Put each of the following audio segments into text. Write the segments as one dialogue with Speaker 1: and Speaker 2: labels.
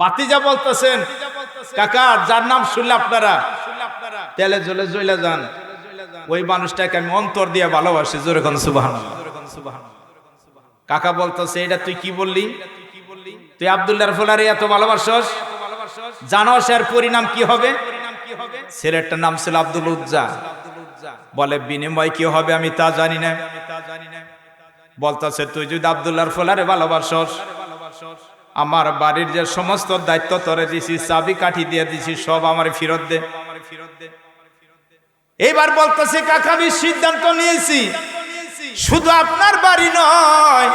Speaker 1: বাতিজা বলতেছেন, কাকা যার নাম শুনলে আপনারা তেলে জ্বলে জ্বলে যান, ওই মানুষটাকে আমি অন্তর দিয়ে ভালোবাসি। জোরে কোন সুবহানাল্লাহ। কাকা বলতেছে, এটা তুই কি বললি? তুই আব্দুল্লাহর ফুলারে এত ভালোবাসস, জানোস এর পরিণাম কি হবে? ছেলেটার নাম ছিল আব্দুল উজ্জা। বলে বিনিময় কি হবে আমি তা জানি না। বলতেছে, তুই যদি আব্দুল্লাহর ফুলারে ভালোবাসস, আমার বাড়ির যে সমস্ত দায়িত্ব তোরে দিছি, চাবি কাঠি দিয়ে দিছি, সব আমার ফেরত দে। এইবার বলতেছে, কাকা আমি সিদ্ধান্ত নিয়েছি, শুধু আপনার বাড়ি নয়,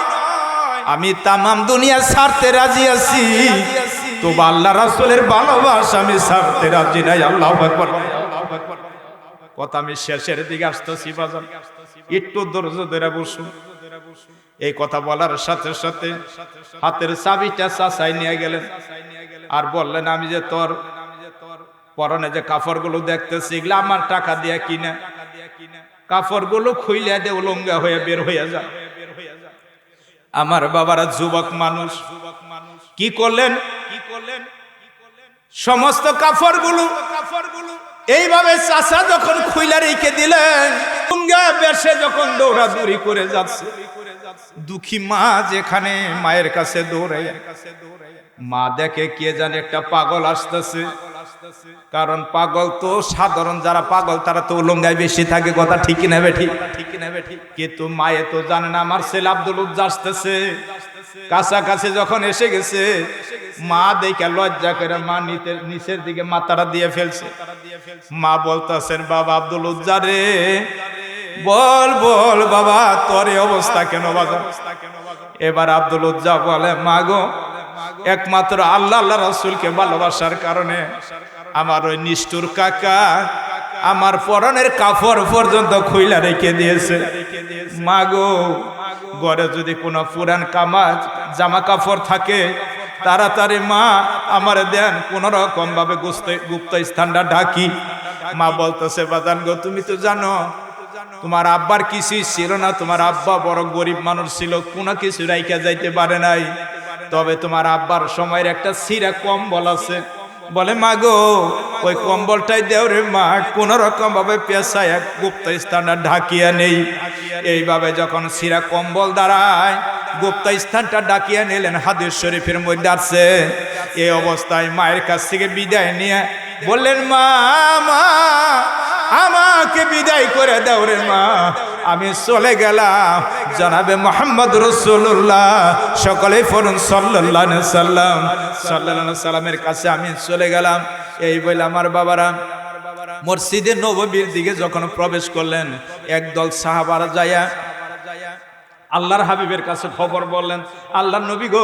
Speaker 1: আমি তামাম দুনিয়া ছাড়তে রাজি আছি, তো আল্লাহ রাসূলের ভালোবাসা আমি ছাড়তে রাজি নাই। আল্লাহু আকবার। কথা আমি শেষের দিকে আসতেছি বাজার, একটু ধৈর্য ধরে বসুন। এই কথা বলার সাথে সাথে হাতের চাবিটা চাচাই নিয়ে গেলেন আর বললেন, আমি যে তোর পরনে যে কাপড়গুলো দেখতেছি, এগুলো আমার টাকা দিয়ে কিনা, কাপড়গুলো খুইলে দে, উলঙ্গা হয়ে বের হয়ে যা। আমার বাবারা যুবক মানুষ কি করলেন? সমস্ত কাপড়গুলো এইভাবে চাচা যখন খুইলা রেখে দিলেন, উলঙ্গা বেশে যখন দৌড়াদৌড়ি করে যাচ্ছে, দুঃখী মা যেখানে মায়ের কাছে দৌড়ে, মা দেখে কে জানে একটা পাগল আসতেছে। কারণ পাগল তো সাধারণ যারা পাগল তারা তো উলঙ্গায় বেশি থাকে, কথা ঠিক না বেঠি? কিন্তু মায়ে তো জানে না আমার ছেলে আব্দুল উজ্জা আসতেছে। কাছাকাছি যখন এসে গেছে, মা দেখে লজ্জা করে মা নিচের দিকে মাথাটা দিয়ে ফেলছে। মা বলতেছেন, বাবা আব্দুল উজ্জা রে, বল বল বাবা, তোর এই অবস্থা কেন বাবা? এবার আব্দুল উজ্জা বলে, মা গো, একমাত্র আল্লাহ আল্লাহ রাসূলকে ভালোবাসার কারণে আমার ওই নিষ্ঠুর কাকা আমার পরনের কাপড় পর্যন্ত খুইলা রেখে দিয়েছে। মা গো, ঘরে যদি কোনো পুরান জামা কাপড় থাকে তাড়াতাড়ি মা আমার দেন, কোন রকম ভাবে গুপ্ত স্থানটা ঢাকি। মা বলতেছে, বাজান গো, তুমি তো জানো তোমার আব্বার কিছুই ছিল না, তোমার আব্বা বড় গরিব মানুষ ছিল, কোনো কিছু রাইখা যাইতে পারে নাই, তবে তোমার আব্বার সময়ের একটা ছিঁড়া কম্বল আছে। বলে, মা গো, ওই কম্বলটাই দেও রে মা, কোন রকম ভাবে পেশায় এক গুপ্ত স্থানটা ঢাকিয়া নেই। এইভাবে যখন ছিঁড়া কম্বল দ্বারায় গুপ্ত স্থানটা ডাকিয়া নিলেন, হাদিস শরীফের মধ্যে আছে। এই অবস্থায় মায়ের কাছ থেকে বিদায় নিয়ে বললেন, মা মা আমাকে বিদায় করে দাও রে মা, আমি চলে গেলাম জনাবে মুহাম্মদ রাসূলুল্লাহ, সকলেই পড়ুন সাল্লাল্লাহু আলাইহি সাল্লাম, সাল্লাল্লাহু আলাইহি সাল্লামের কাছে আমি চলে গেলাম। এই বলে আমার বাবারা মসজিদে নববীর দিকে যখন প্রবেশ করলেন, একদল সাহাবারা যায়া আল্লাহর হাবিবের কাছে খবর বললেন, আল্লাহর নবী গো,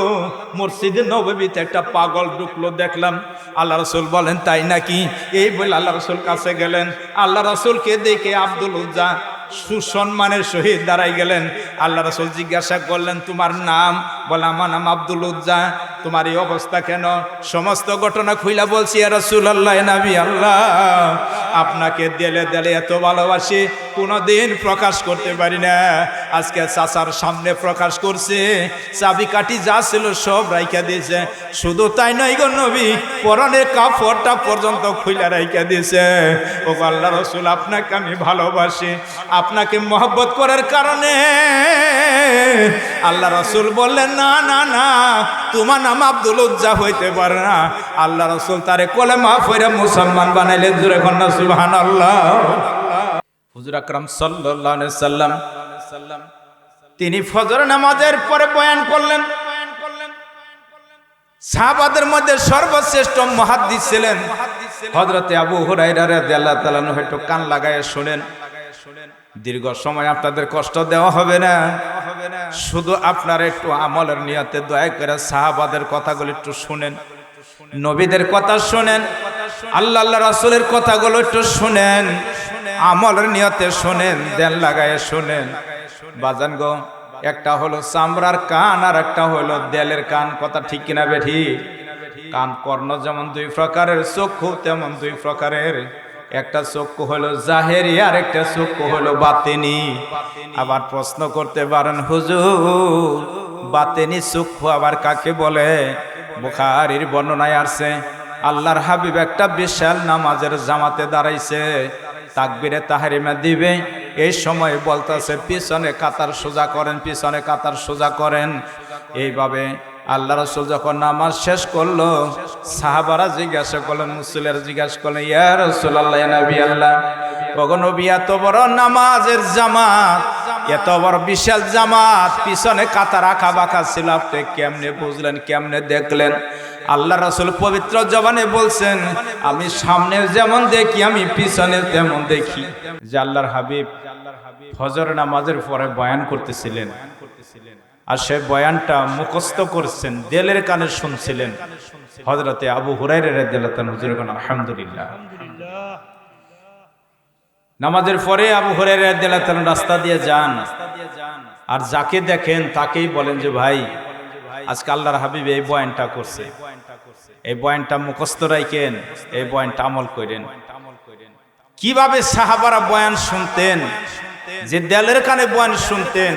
Speaker 1: মসজিদে নববীতে একটা পাগল ঢুকলো দেখলাম। আল্লাহ রাসূল বলেন, তাই নাকি? এই বলে আল্লাহ রাসূল কাছে গেলেন। আল্লাহ রাসূলকে দেখে আব্দুল উজ্জা সুসম্মানের সহিত দাঁড়াই গেলেন। আল্লাহ রাসূল জিজ্ঞাসা করলেন, তোমার নাম? বলে, আমার নাম আব্দুল উজ্জা। তোমার এই অবস্থা কেন? সমস্ত ঘটনা খুইলা বলছি, ইয়া রাসূলুল্লাহ, নবী আল্লাহ, আপনাকে দেলে দেলে এত ভালোবাসি, কোনোদিন প্রকাশ করতে পারি না, আজকে চাচার সামনে প্রকাশ করছে, চাবি কাঠি যা ছিল সব রাইখা দিয়েছে। শুধু তাই নয় গো নবী, পরনের কাপড়টা পর্যন্ত খুইলা রাইখা দিয়েছে। ও আল্লাহ রাসূল, আপনাকে আমি ভালোবাসি, আপনাকে মহব্বত করার কারণে। আল্লাহ রাসূল বললেন, না না না, তোমার নাম আব্দুল উজ্জা হইতে পারে না। আল্লাহ রাসূল তারে কলেমা পড়ে মুসলমান বানাইলেন। জোরে কন্না সুবহানাল্লাহ। হুজুর আকরাম সাল্লাল্লাহু আলাইহি সাল্লাম তিনি ফজর নামাজের পরে বয়ান করলেন। সাহাবাদের মধ্যে সর্বশ্রেষ্ঠ মুহাদ্দিস ছিলেন হযরতে আবু হুরায়রা রাদিয়াল্লাহু তাআলা আনহু। একটু কান লাগায় শুনেন, দীর্ঘ সময় আপনাদের কষ্ট দেওয়া হবে না, শুধু আপনারা একটু আমলের নিয়তে দয়া করে সাহাবাদের কথাগুলো একটু শুনেন, নবীদের কথা শুনেন, আল্লাহ রাসূলের কথাগুলো একটু শুনেন, আমলের নিয়তে শুনেন, দেন লাগায় শুনেন। বাজান গো, একটা হলো চামড়ার কান আর একটা হলো দেলের কান, কথা ঠিক কিনা বেঠি? কান কর্ণ যেমন দুই প্রকারের, চক্ষু তেমন দুই প্রকারের। একটা চক্ষু হলো জাহেরি আর একটা চক্ষু হলো বাতিনি। আবার প্রশ্ন করতে পারেন, হুজুর বাতিনি চক্ষু আবার কাকে বলে? বুখারীর বর্ণনায় আসছে আল্লাহর হাবিব একটা বিশাল নামাজের জামাতে দাঁড়াইছে, তাকবীরে তাহরিমা দিবে, এই সময় বলতেছে পিছনে কাতার সোজা করেন, পিছনে কাতার সোজা করেন। এইভাবে আল্লাহ রাসূল যখন নামাজ শেষ করলো, সাহাবারা জিজ্ঞাসা করলেন, মুসল্লিরা জিজ্ঞাসা করলেন, ইয়া রাসূলুল্লাহ, ইয়া নবী আল্লাহ, ওগো নবী, এত বড় নামাজের জামাত, এত বড় বিশাল জামাত, পিছনে কাতার আঁকা বাঁকা ছিল, আপনি কেমনে বুঝলেন, কেমনে দেখলেন? আল্লাহ রাসূল পবিত্র জবানে বলছেন, আমি সামনে যেমন দেখি আমি পিছনে তেমন দেখি। যে আল্লাহর হাবিব ফজর নামাজের পরে বয়ান করতেছিলেন, আর সে বয়ানটা মুখস্থ করছেন, দিলের কানে শুনছিলেন হযরতে আবু হুরায়রা রাদিয়াল্লাহু তাআলা। আলহামদুলিল্লাহ। নামাজের পরে আবু হুরায়রা রাদিয়াল্লাহু তাআলা রাস্তা দিয়ে যান, আর যাকে দেখেন তাকেই বলেন যে ভাই, আজকে আল্লাহর হাবিব এই বয়ানটা করছে, এই বয়ানটা মুখস্থ রাখেন, এই বয়ানটা আমল করেন। কিভাবে সাহাবারা বয়ান শুনতেন, যে দিলের কানে বয়ান শুনতেন,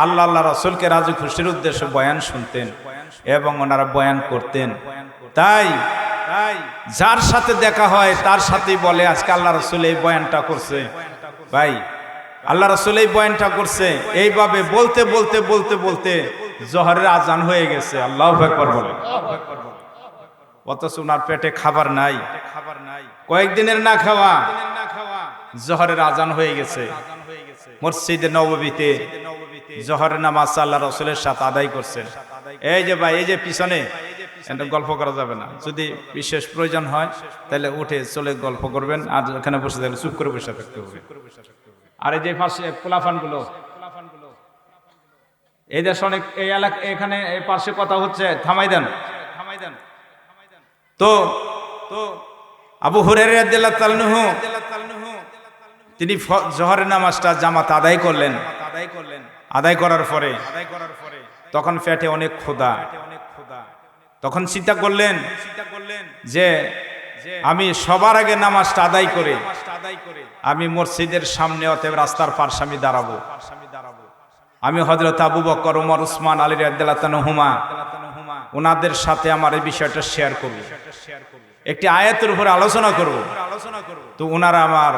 Speaker 1: আল্লাহ রাসূলকে রাজি খুশির উদ্দেশ্যে বয়ান শুনতেন এবং ওনারা বয়ান করতেন। তাই যার সাথে দেখা হয় তার সাথেই বলে আজকে আল্লাহ রাসূল এই বয়ানটা করছে, ভাই আল্লাহ রাসূল এই বয়ানটা করছে। এইভাবে বলতে বলতে বলতে বলতে জোহরের আজান হয়ে গেছে। আল্লাহু আকবার বলে। অথচ ওনার পেটে খাবার নাই, কয়েকদিনের না খাওয়া, জোহরের আজান হয়ে গেছে। মসজিদে নববীতে জোহরের নামাজ আল্লাহ রাসূলের সাথে আদায় করছেন। এই যে ভাই, এই যে পিছনে এটা গল্প করা যাবে না, যদি বিশেষ প্রয়োজন হয় তাহলে উঠে চলে গল্প করবেন, আর এখানে বসে থাকলে চুপ করে বসে থাকতে হবে। আর এই যে পাশে পোলাফানগুলো, এই দেশ অনেক, এই এলাকা এখানে এই পাশে কথা হচ্ছে, থামাই দেন। তো আবু হুরায়রা রাদিয়াল্লাহু তাআলা আনহু তিনি জোহরের নামাজটা জামাত আদায় করলেন। আদায় করার পরে তখন পেটে অনেক ক্ষুধা, তখন চিন্তা করলেন যে আমি সবার আগে নামাজটা আদায় করে আমি মসজিদের সামনে অতএব রাস্তার পাশে আমি দাঁড়াবো। আমি হযরত আবু বকর, ওমর, উসমান, আলী রাদিয়াল্লাহু তাআলা আনহুমা ওনাদের সাথে আমার এই বিষয়টা শেয়ার করব, একটি আয়াতের উপর আলোচনা করব। তো ওনারা আমার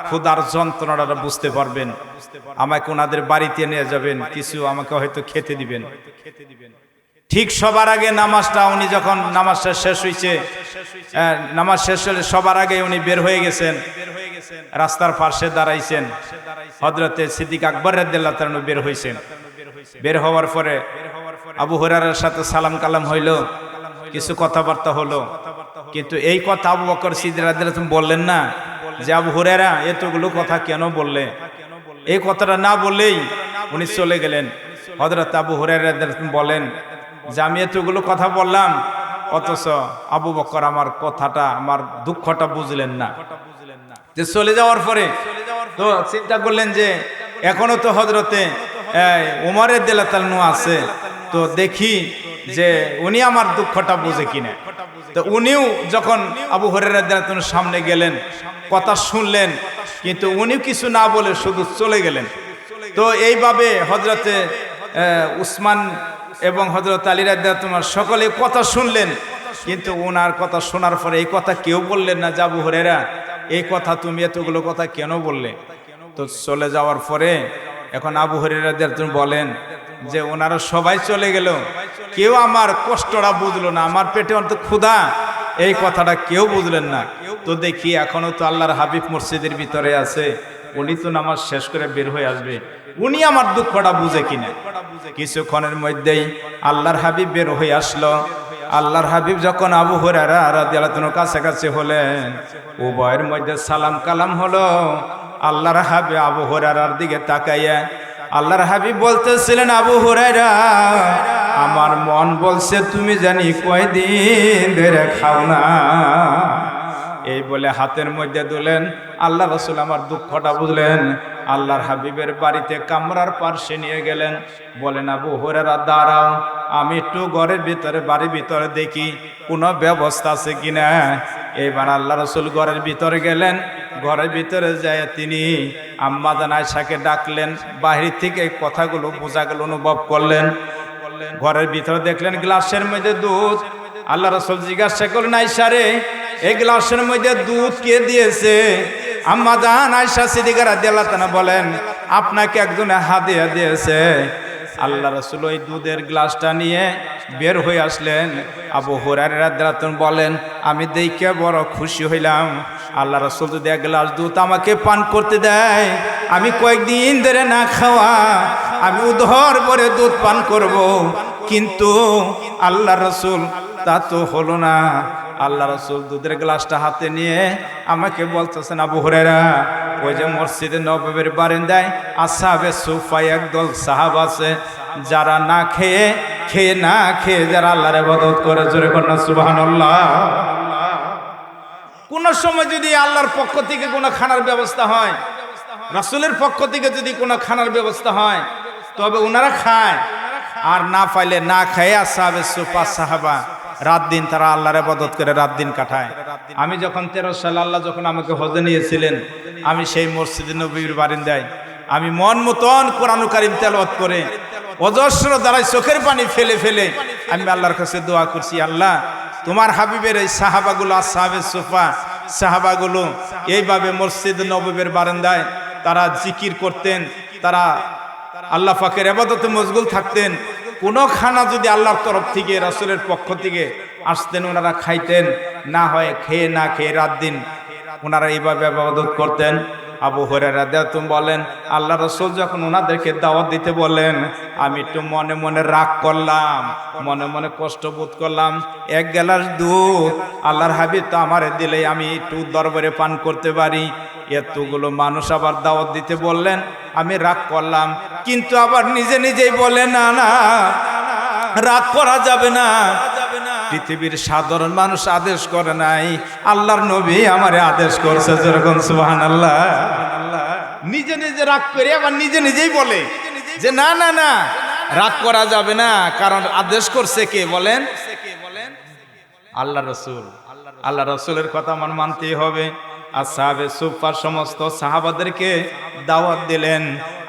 Speaker 1: ক্ষুধার যন্ত্রণাটা বুঝতে পারবেন, আমাকে ওনাদের বাড়িতে নিয়ে যাবেন, কিছু আমাকে হয়তো খেতে দিবেন। ঠিক সবার আগে নামাজটা, উনি যখন নামাজটা শেষ হয়েছে, নামাজ শেষ হলে সবার আগে উনি বের হয়ে গেছেন, রাস্তার পাশে দাঁড়াইছেন। হযরতে সিদ্দিক আকবর রাদিয়াল্লাহু তাআলা বের হইছেন। বের হওয়ার পরে আবু হুরায়রার সাথে সালাম কালাম হইল, কিছু কথাবার্তা হলো, কিন্তু এই কথা আবু বকর সিদ্দিক রাদিয়াল্লাহু তাআলা বললেন না যে আবু হুরায়রা এতগুলো কথা কেন বললে। এই কথাটা না বলেই উনি চলে গেলেন। হযরত আবু হুরায়রা রাদিয়াল্লাহু তাআলা বলেন যে আমি এতগুলো কথা বললাম, অথচ আবু বকর আমার কথাটা, আমার দুঃখটা বুঝলেন না। যে চলে যাওয়ার পরে তো চিন্তা করলেন যে এখনো তো হযরতে ওমর রাদিয়াল্লাহু তাআলা আছে, তো দেখি যে উনি আমার দুঃখটা বুঝে কিনা। তো উনিও যখন আবু হুরায়রা রাদিয়াল্লাহু তাআলার সামনে গেলেন, কথা শুনলেন, কিন্তু উনিও কিছু না বলে শুধু চলে গেলেন। তো এইভাবে হযরতে উসমান এবং হযরত আলী রাদিয়াল্লাহু তাআলা সকলে কথা শুনলেন, কিন্তু ওনার কথা শোনার পরে এই কথা কেউ বললেন না যে আবু হুরায়রা এই কথা তুমি এতগুলো কথা কেন বললে। তো চলে যাওয়ার পরে এখন আবু হুরায়রা রাদিয়াল্লাহু তাআলা বলেন যে ওনারা সবাই চলে গেল, কেউ আমার কষ্টটা বুঝলো না, আমার পেটে অন্ত ক্ষুধা, এই কথাটা কেউ বুঝলেন না। তো দেখি এখনো তো আল্লাহর হাবিব মসজিদের ভিতরে আছে, উনি তো নামাজ শেষ করে বের হয়ে আসবে, উনি আমার দুঃখটা বুঝে কিনা। কিছুক্ষণের মধ্যেই আল্লাহর হাবিব বের হয়ে আসলো। আল্লাহর হাবিব যখন আবু হুরায়রা রাদিয়াল্লাহু তাআলার কাছাকাছি হলেন, উভয়ের মধ্যে সালাম কালাম হলো। আল্লাহর হাবিব আবু হুরায়রার দিকে তাকাইয়া আল্লাহর হাবিব বলতেছিলেন, আবু হুরায়রা আমার মন বলছে তুমি জানি কয়দিন ধরে খাও না। এই বলে হাতের মধ্যে দিলেন। আল্লাহ রাসূল আমার দুঃখটা বুঝলেন, আল্লাহর হাবিবের বাড়িতে কামরার পাশে নিয়ে গেলেন। বলেন আবু হুরায়রা দাঁড়াও, আমি একটু ঘরের ভিতরে, বাড়ির ভিতরে দেখি কোনো ব্যবস্থা আছে কিনা। এইবার আল্লাহ রাসূল ঘরের ভিতরে গেলেন। ঘরের ভিতরে যায় তিনি আম্মা জান আয়েশাকে ডাকলেন। বাহির থেকে কথাগুলো বোঝা গেল, অনুভব করলেন। ঘরের ভিতরে দেখলেন গ্লাসের মধ্যে দুধ, আল্লাহ রাসূল জিজ্ঞাসা করলেন, আয়েশা রে, এই গ্লাসের মধ্যে দুধ কে দিয়েছে? আম্মা জান আয়েশা সিদ্দিকা রাদিয়াল্লাহু তাআলা বলেন, আপনাকে একজনে হাদিয়া দিয়েছে। আল্লাহ রাসূল ওই দুধের গ্লাসটা নিয়ে বের হয়ে আসলেন। আবু হুরায়রা রাদিয়াল্লাহু তাআলা বলেন, আমি দেখে বড় খুশি হইলাম। আল্লাহ রাসূল যদি এক গ্লাস দুধ আমাকে পান করতে দেয়, আমি কয়েকদিন ধরে না খাওয়া আমি উদর ভরে দুধ পান করব। কিন্তু আল্লাহ রাসূল তা তো হলো না। আল্লাহ রাসূল দুধের গ্লাসটা হাতে নিয়ে আমাকে বলতেছেন, আবু হুরায়রা, ওই যে মসজিদে নববীর বারান্দায় আসহাবে সুফা একদল সাহাবা আছে, যারা না খেয়ে না খেয়ে যারা আল্লাহর ইবাদত করে। জোরে বলুন সুবহানাল্লাহ। কোন সময় যদি আল্লাহর পক্ষ থেকে কোনো খানার ব্যবস্থা হয়, রাসূলের পক্ষ থেকে যদি কোনো খানার ব্যবস্থা হয়, তবে ওনারা খায়। আর না পাইলে না খায় আসহাবে সুফা সাহাবা রাত দিন তারা আল্লাহর ইবাদত করে রাত দিন কাটায়। আমি যখন 13 সালে আল্লাহ যখন আমাকে হজে নিয়েছিলেন, আমি সেই মসজিদে নববীর বারান্দায় আমি মন মতন কোরআন কারীম তেলাওয়াত করে অজস্র দ্বারাই চোখের পানি ফেলে ফেলে আমি আল্লাহর কাছে দোয়া করছি, আল্লাহ তোমার হাবিবের এই সাহাবাগুলো, আসহাবে সুফা সাহাবাগুলো এইভাবে মসজিদ নববীর বারান্দায় তারা জিকির করতেন, তারা আল্লাহ পাকের ইবাদতে মশগুল থাকতেন। কোনো খানা যদি আল্লাহর তরফ থেকে রাসূলের পক্ষ থেকে আসতেন, ওনারা খাইতেন। না হয় খেয়ে না খেয়ে রাত দিন ওনারা এইভাবে ইবাদত করতেন। আবু হুরায়রা রাদিয়াল্লাহু তাআলা বলেন, আল্লাহ রাসূল যখন ওনাদেরকে দাওয়াত দিতে বলেন, আমি একটু মনে মনে রাগ করলাম, মনে মনে কষ্ট বোধ করলাম। এক গ্লাস দুধ আল্লাহর হাবিব তো আমারে দিলে আমি একটু দরবারে পান করতে পারি, এতগুলো মানুষ আবার দাওয়াত দিতে বললেন, আমি রাগ করলাম। কিন্তু আবার নিজে নিজেই বলে, না না, রাগ করা যাবে না। পৃথিবীর সাধারণ মানুষ আদেশ করে নাই, আল্লাহর নবী আমারে আদেশ করছে। যেরকম সুবহানাল্লাহ। নিজে নিজে রাগ করে আবার নিজে নিজেই বলে যে না না না, রাগ করা যাবে না, কারণ আদেশ করছে কে বলেন? আল্লাহ রাসূল। আল্লাহ রাসূলের কথা আমার মানতেই হবে। আসহাবে সুফার সমস্ত সাহাবাদেরকে দাওয়াত দিলেন।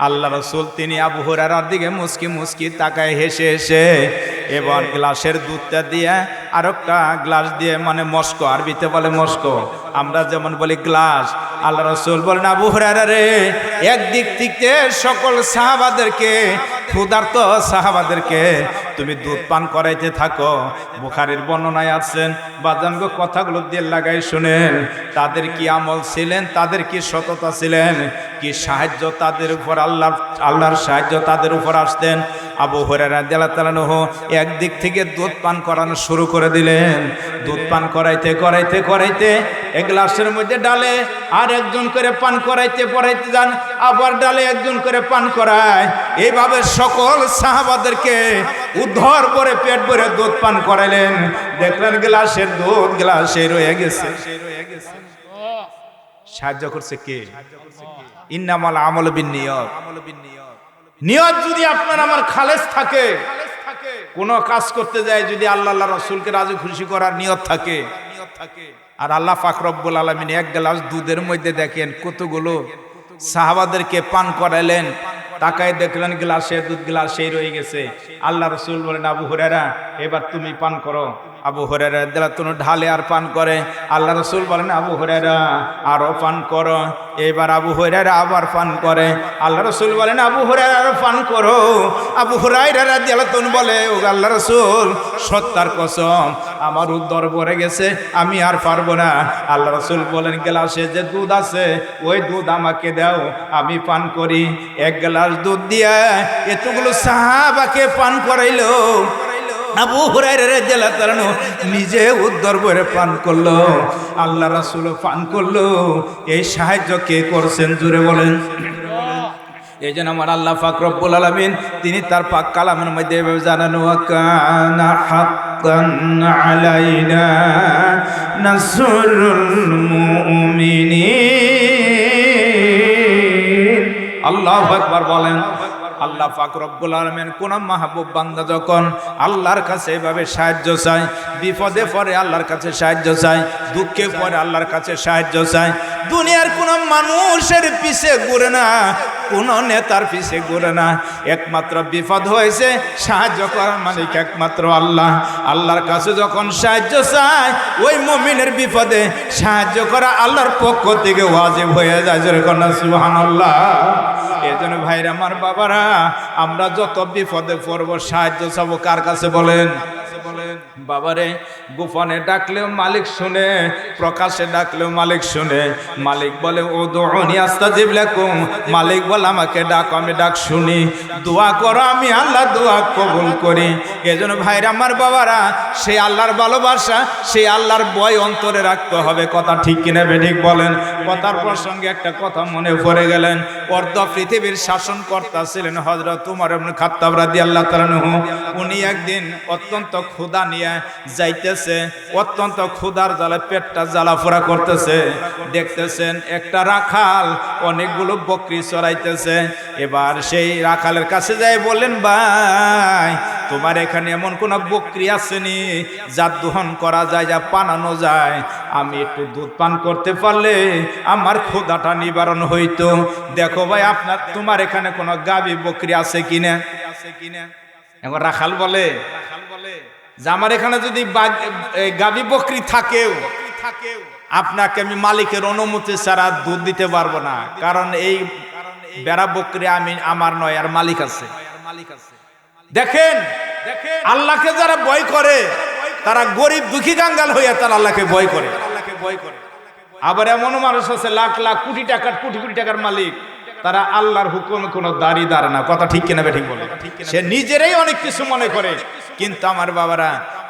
Speaker 1: আল্লাহ রাসূল তিনি আবু হুরায়রার দিকে মুস্কি মুস্কি তাকায় হেসে হেসে এবার গ্লাসের দুধটা দিয়ে আরেকটা গ্লাস দিয়ে, মানে মস্কো, আরবিতে বলে মস্কো, আমরা যেমন বলি গ্লাস। আল্লাহ রাসূল বলেন, আবু হুরায়রা রে, একদিক থেকে সকল সাহাবাদেরকে, ক্ষুধার্ত সাহাবাদেরকে তুমি দুধ পান করাইতে থাকো। বুখারীর বর্ণনায় আছেন, বাজানগো কথাগুলো দিয়ে লাগাই শুনেন, তাদের কি আমল ছিলেন, তাদের কি সততা ছিলেন, কি সাহায্য তাদের উপর আল্লাহর সাহায্য তাদের উপর আসতেন। আবু হুরায়রা রাদিয়াল্লাহু তাআলা আনহু একদিক থেকে দুধ পান করানো শুরু করে দিলেন। দুধ পান করাইতে করাইতে করাইতে এক গ্লাসের মধ্যে ডালে আর একজন করে পান করাইতে পড়াইতে যান, আবার ডালে একজন করে পান করায়। এইভাবে সকল সাহাবাদেরকে উদ্ধার করে পেট ভরে দুধ পান করাইলেন। দেখলেন গ্লাসের দুধ গ্লাসে রয়ে গেছে। সাহায্য করছে কে? ইন্নামাল আমালু বিন্নিয়াত। নিয়ত যদি আপনার আমার খালেস থাকে, কোন কাজ করতে যায় যদি আল্লাহ রাসূলকে রাজি খুশি করার নিয়ত থাকে, আর আল্লাহ পাক রব্বুল আলামিন এক গ্লাস দুধের মধ্যে দেখেন কতগুলো সাহাবাদেরকে পান করাইলেন, তাকায় দেখলেন গ্লাসে দুধ গ্লাসেই রয়ে গেছে। আল্লাহ রাসূল বলেন, আবু হুরায়রা এবার তুমি পান করো। আবু হুরায়রা রাদিয়াল্লাহু তাআলা ঢালে আর পান করে। আল্লাহ রাসূল বলেন, আবু হুরায়রা আরো পান করো। এবার আবু হুরায়রা আবার পান করে। আল্লাহ রাসূল বলেন, আবু হুরায়রা আরো পান করো। আবু হুরায়রা রাদিয়াল্লাহু তাআলা বলে, ও আল্লাহ রাসূল, সত্যার কসম আমার উদর ভরে গেছে, আমি আর পারবো না। আল্লাহ রাসূল বলেন, গ্লাসে যে দুধ আছে ওই দুধ আমাকে দাও, আমি পান করি। এক গ্লাস দুধ দিয়া এতগুলো সাহাবাকে পান করাইলো। আবু হুরায়রা রাদিয়াল্লাহু তাআলা নিজে উদ্দর ভরে পান করলো, আল্লাহ রাসূল পান করলো। এই সাহায্য কে করছেন? জুড়ে বলেন। এই জন্য আমার আল্লাহ পাক রব্বুল আলামিন তিনি তার পাক কালামের মধ্যে এভাবে জানানো, কানা হাক্কান আলাইনা নাসরুল মুমিনিন। আল্লাহু আকবার বলেন। আল্লাহ পাক রব্বুল আলামিন কোন মাহবুব বান্দা যখন আল্লাহর কাছে এভাবে সাহায্য চায়, বিপদে পড়ে আল্লাহর কাছে সাহায্য চায়, দুঃখে পড়ে আল্লাহর কাছে সাহায্য চায়, দুনিয়ার কোন মানুষের পিছে ঘুরে না, কোনো নেতার পিছে ঘুরে না। একমাত্র বিপদ হয়েছে সাহায্য করার মালিক একমাত্র আল্লাহ। আল্লাহর কাছে যখন সাহায্য চায় ওই মুমিনের বিপদে সাহায্য করা আল্লাহর পক্ষ থেকে ওয়াজিব হয়ে যায়। যেরকম সুবহানাল্লাহ। এজন্য ভাইরা আমার বাবারা, আমরা যত বিপদে পড়বো সাহায্য চাবো কার কাছে বলেন? বাবারে, গোপনে ডাকলেও মালিক শুনে, প্রকাশে ডাকলেও মালিক শুনে। মালিক বলে উদউনি আস্তাজিব লাকুম, মালিক বলে আমাকে ডাকো আমি ডাক শুনি, দোয়া করো আমি আল্লাহ দোয়া কবুল করি। এজন্য ভাইরা আমার বাবারা, সেই আল্লাহর ভালোবাসা, সেই আল্লাহর ভয় অন্তরে রাখতে হবে। কথা ঠিক কিনা বেঠিক বলেন? কথার প্রসঙ্গে একটা কথা মনে পড়ে গেলেন। অর্ধ পৃথিবীর শাসনকর্তা ছিলেন হযরত উমর ইবনে খাত্তাব রাদিয়াল্লাহু তাআলা আনহু। উনি একদিন অত্যন্ত ক্ষুধা নিয়ে যাইতেছে, অত্যন্ত ক্ষুধার জ্বালায় পেটটা জ্বালাফোড়া করতেছে। দেখতেছেন একটা রাখাল অনেকগুলো বকরি চড়াইতেছে। এবার সেই রাখালের কাছে যাই বললেন, ভাই তোমার এখানে এমন কোন বকরি আসেনি যা দহন করা যায়, যা পানানো যায়? আমি একটু দুধ পান করতে পারলে আমার ক্ষুধাটা নিবারণ হইতো। দেখো ভাই তোমার এখানে কোন গাভী বকরি আছে কিনা? এখন রাখাল বলে যে আমার এখানে যদি গাভী বকরি থাকেও আপনাকে আমি মালিকের অনুমতি ছাড়া দুধ দিতে পারবো না, কারণ এই বেড়া বকরি আমার নয়, আর মালিক আছে। দেখেন আল্লাহকে যারা ভয় করে তারা গরিব দুঃখী কাঙ্গাল হইয়া তারা আল্লাহকে ভয় করে। আবার এমন মানুষ আছে লাখ লাখ কোটি টাকার কোটি কোটি টাকার মালিক, তারা আল্লাহর হুকুমে কোনো দাঁড়ি দাঁড়ে না। কথা ঠিক কিনা বেঠিক বলে? সে নিজেরাই অনেক কিছু মনে করে, কিন্তু আমার বাবারা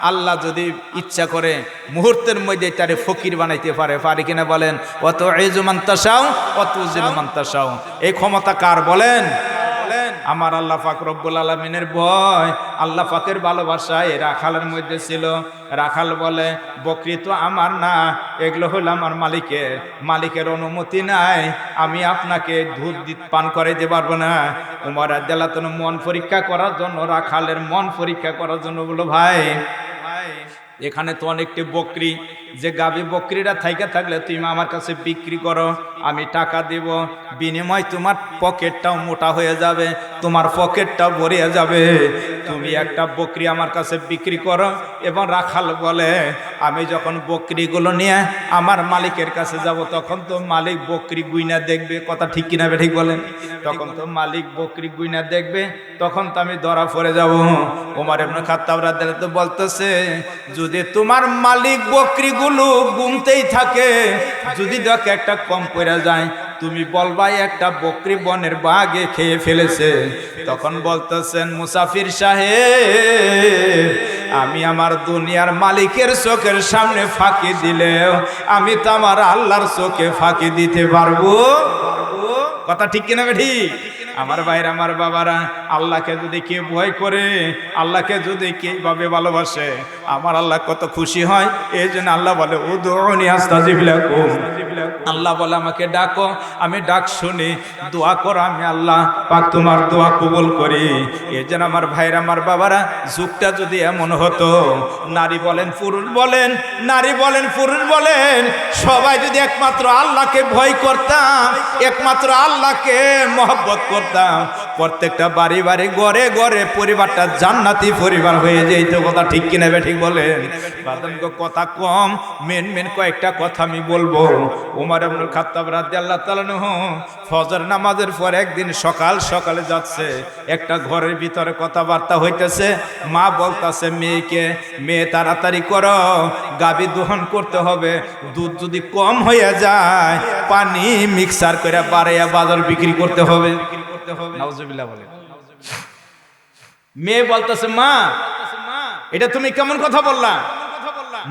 Speaker 1: আল্লাহ যদি ইচ্ছা করে মুহূর্তের মধ্যে তারে ফকির বানাইতে পারে কিনা বলেন? অত ইজমান তাশাও অত জিলমান তাশাও। এই ক্ষমতা কার বলেন? আমার আল্লাহ পাক রব্বুল আলামিনের ভয়, আল্লাহ পাকের ভালোবাসা এই রাখালের মধ্যে ছিল। রাখাল বলে বকরি তো আমার না, এগুলো হলো আমার মালিকের, মালিকের অনুমতি নাই, আমি আপনাকে দুধ পান করে দিতে পারবো না। উমর রাদিয়াল্লাহু তাআলা মন পরীক্ষা করার জন্য, রাখালের মন পরীক্ষা করার জন্য বলল, ভাই এখানে তো অনেকটি বকরি, যে গাভী বকরিটা থাইকা থাকলে তুমি আমার কাছে বিক্রি করো, আমি টাকা দেব, বিনিময় তোমার পকেটটাও মোটা হয়ে যাবে, তোমার পকেটটাও ভরিয়ে যাবে। তুমি একটা বকরি আমার কাছে বিক্রি করো। এবং রাখাল বলে আমি যখন বকরিগুলো নিয়ে আমার মালিকের কাছে যাব, তখন তো মালিক বকরি গুইনা দেখবে। কথা ঠিক কিনা ঠিক বলেন? তখন তো মালিক বকরি গুইনা দেখবে, তখন তো আমি ধরা পড়ে যাব। ওমর ইবনে খাত্তাব রাদিয়াল্লাহু তাআলা বলতেছে, যদি তোমার মালিক বকরিগুলো গুনতেই থাকে, যদি দেখে একটা কম পড়ে যায়, তুমি বলবাই একটা বকরি বনের বাঘে খেয়ে ফেলেছে। তখন বলতেছেন, মুসাফির সাহেব, আমি আমার দুনিয়ার মালিকের চোখের সামনে ফাঁকি দিলেও আমি তো আমার আল্লাহর চোখে ফাঁকি দিতে পারবো। কথা ঠিক কিনা ঠিক? আমার ভাইরা, আমার বাবারা, আল্লাহকে যদি কেউ ভয় করে, আল্লাহকে যদি কিভাবে ভালোবাসে, আমার আল্লাহ কত খুশি হয়। এই জন্য আল্লাহ বলে উদউনি আস্তাজিব লাকুম, আল্লাহ বলে আমাকে ডাকো আমি ডাক শুনি, দোয়া করো আমি আল্লাহ পাক তোমার দোয়া কবুল করি। এই জন্য আমার ভাইরা, আমার বাবারা, যুগটা যদি এমন হতো, নারী বলেন পুরুষ বলেন, নারী বলেন পুরুষ বলেন, সবাই যদি একমাত্র আল্লাহকে ভয় করতাম, একমাত্র আল্লাহকে মহব্বত করতাম, প্রত্যেকটা বাড়ি বাড়ি ঘরে ঘরে পরিবারটা জান্নাতি পরিবার হয়ে যেত। কথা ঠিক কিনা ঠিক বলেন? কথা কম, মেন কয়েকটা কথা আমি বলবো। উমর ইবনে খাত্তাব রাদিয়াল্লাহু তাআলা আনহু ফজর নামাজের পর একদিন সকাল সকালে যাচ্ছে, একটা ঘরের ভিতরে কথাবার্তা হইতেছে। মা বলতেছে মেয়েকে, মেয়ে তাড়াতাড়ি করো, গাভী দহন করতে হবে, দুধ যদি কম হয়ে যায় পানি মিক্সার করে বাড়াইয়া বাজার বিক্রি করতে হবে। নাউজুবিল্লাহ বলে। মেয়ে বলতেছে, মা এটা তুমি কেমন কথা বললা?